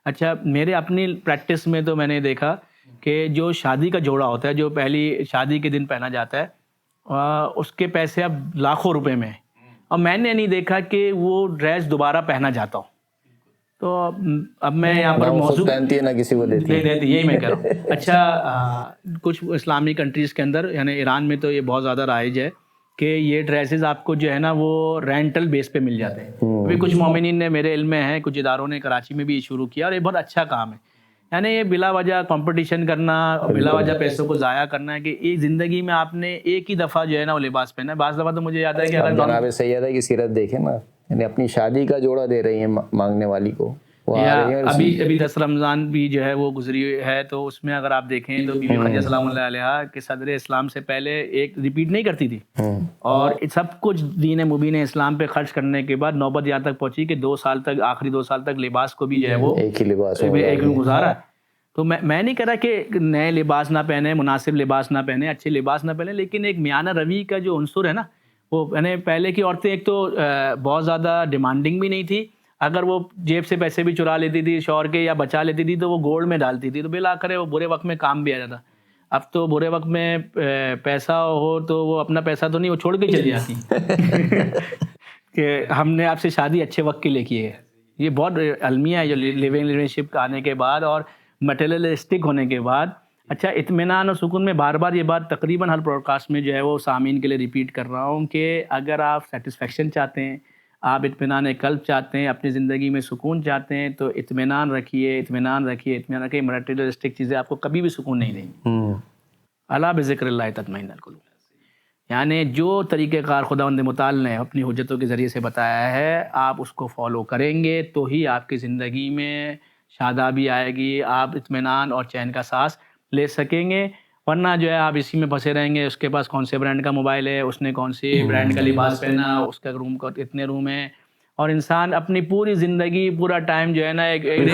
S2: اچھا میرے اپنی پریکٹس میں تو میں نے دیکھا کہ جو شادی کا جوڑا ہوتا ہے، جو پہلی شادی کے دن پہنا جاتا ہے، اس کے پیسے اب لاکھوں روپے میں ہیں، اور میں نے نہیں دیکھا کہ وہ ڈریس دوبارہ پہنا جاتا ہوں۔ تو اب میں یہاں پر موضوع
S1: پہنتی ہے نہ کسی کو دیتی ہے،
S2: یہی میں کہہ رہا ہوں۔ اچھا کچھ اسلامی کنٹریز کے اندر، یعنی ایران میں تو یہ بہت زیادہ رائج ہے کہ یہ ڈریسز آپ کو جو ہے نا وہ رینٹل بیس پہ مل جاتے ہیں۔ ابھی کچھ مومنین نے میرے علم میں ہیں، کچھ اداروں نے کراچی میں بھی شروع کیا، اور یہ بہت اچھا کام ہے۔ یعنی یہ بلا وجہ کمپٹیشن کرنا، بلا وجہ پیسوں کو ضائع کرنا ہے کہ ایک زندگی میں آپ نے ایک ہی دفعہ جو ہے نا وہ لباس پہنا ہے۔ بعض دفعہ تو مجھے یاد ہے کہ اگر
S1: جناب سیدہ کی سیرت دیکھیں نا، یعنی اپنی شادی کا جوڑا دے رہی ہیں مانگنے والی کو،
S2: ابھی 10 رمضان بھی جو ہے وہ گزری ہے، تو اس میں اگر آپ دیکھیں تو بی بی خدیجہ سلام اللہ علیہا کہ صدر اسلام سے پہلے ایک ریپیٹ نہیں کرتی تھی، اور سب کچھ دین مبین اسلام پہ خرچ کرنے کے بعد نوبت یہاں تک پہنچی کہ 2 سال تک، آخری 2 سال تک لباس کو بھی جو ہے وہ
S1: ایک ہی لباس
S2: ایک میں گزارا۔ تو میں نہیں کہہ رہا کہ نئے لباس نہ پہنے، مناسب لباس نہ پہنے، اچھے لباس نہ پہنے، لیکن ایک میانہ روی کا جو عنصر ہے نا وہ، یعنی پہلے کی عورتیں ایک تو بہت زیادہ ڈیمانڈنگ بھی نہیں تھی، اگر وہ جیب سے پیسے بھی چرا لیتی تھی شوہر کے یا بچا لیتی تھی تو وہ گولڈ میں ڈالتی تھی، تو بالآخر وہ برے وقت میں کام بھی آ جاتا۔ اب تو برے وقت میں پیسہ ہو تو وہ اپنا پیسہ تو نہیں، وہ چھوڑ کے چلی جاتی کہ ہم نے آپ سے شادی اچھے وقت کے لیے کی ہے۔ یہ بہت المیہ ہے جو لیونگ ریلیشنشپ آنے کے بعد اور مٹیریلسٹک ہونے کے بعد۔ اچھا اطمینان اور سکون میں بار بار یہ بات تقریباً ہر پروڈ کاسٹ میں جو ہے وہ سامعین کے لیے ریپیٹ کر رہا ہوں کہ اگر آپ سیٹسفیکشن چاہتے ہیں، آپ اطمینان قلب چاہتے ہیں، اپنی زندگی میں سکون چاہتے ہیں، تو اطمینان رکھیے، اطمینان رکھیے، اطمینان رکھیے۔ مٹیریلسٹک چیزیں آپ کو کبھی بھی سکون نہیں دیں گی۔ الا بذکر اللہ تطمئن القلوب، یعنی جو طریقہ کار خداوند متعال نے اپنی حجتوں کے ذریعے سے بتایا ہے، آپ اس کو فالو کریں گے تو ہی آپ کی زندگی میں شادابی آئے گی، آپ اطمینان اور چین کا سانس لے سکیں گے۔ ورنہ جو ہے آپ اسی میں پھنسے رہیں گے، اس کے پاس کون سے برانڈ کا موبائل ہے، اس نے کون سی برانڈ کا لباس پہنا، اس کا روم کا اتنے روم ہے، اور انسان اپنی پوری زندگی، پورا ٹائم جو ہے نا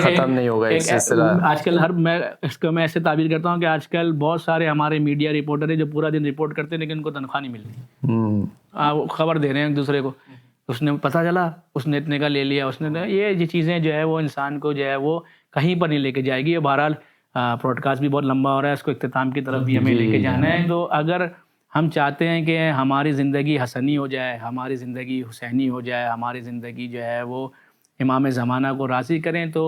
S1: ختم نہیں ہوگا ایک سلسلہ۔
S2: آج کل میں اس کو ایسے تعبیر کرتا ہوں کہ آج کل بہت سارے ہمارے میڈیا رپورٹر ہیں جو پورا دن رپورٹ کرتے ہیں لیکن ان کو تنخواہ نہیں ملتی، خبر دے رہے ہیں ایک دوسرے کو، اس نے پتہ چلا اس نے اتنے کا لے لیا، اس نے یہ چیزیں جو ہے وہ انسان کو جو ہے وہ کہیں پر نہیں لے کے جائے گی۔ بہرحال پروڈ کاسٹ بھی بہت لمبا ہو رہا ہے، اس کو اختتام کی طرف بھی ہمیں لے کے جانا ہے۔ تو اگر ہم چاہتے ہیں کہ ہماری زندگی حسنی ہو جائے، ہماری زندگی حسینی ہو جائے، ہماری زندگی جو ہے وہ امام زمانہ کو راضی کریں، تو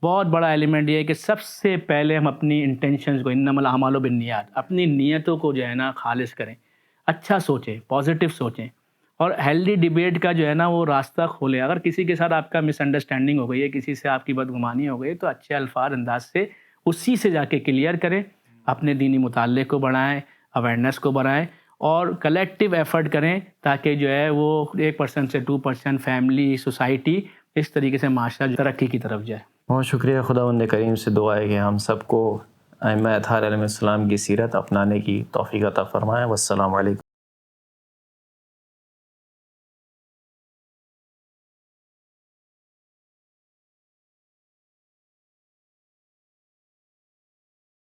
S2: بہت بڑا ایلیمنٹ یہ ہے کہ سب سے پہلے ہم اپنی انٹینشنز کو، انما الاعمال بالنیات، اپنی نیتوں کو جو ہے نا خالص کریں، اچھا سوچیں، پازیٹیو سوچیں، اور ہیلدی ڈیبیٹ کا جو ہے نا وہ راستہ کھولیں۔ اگر کسی کے ساتھ آپ کا مس انڈرسٹینڈنگ ہو گئی ہے، کسی سے آپ کی بدگمانی ہو گئی، تو اچھے الفاظ انداز سے اسی سے جا کے کلیئر کریں، اپنے دینی مطالعے کو بڑھائیں، اویئرنیس کو بڑھائیں، اور کلیکٹیو ایفرٹ کریں تاکہ جو ہے وہ 1% سے 2% فیملی، سوسائٹی، اس طریقے سے معاشرہ ترقی کی طرف جائے۔
S1: بہت شکریہ، خداوند کریم سے دعا ہے کہ ہم سب کو ائمہ اطہار علیہ السلام کی سیرت اپنانے کی توفیق عطا فرمائے۔ والسلام علیکم۔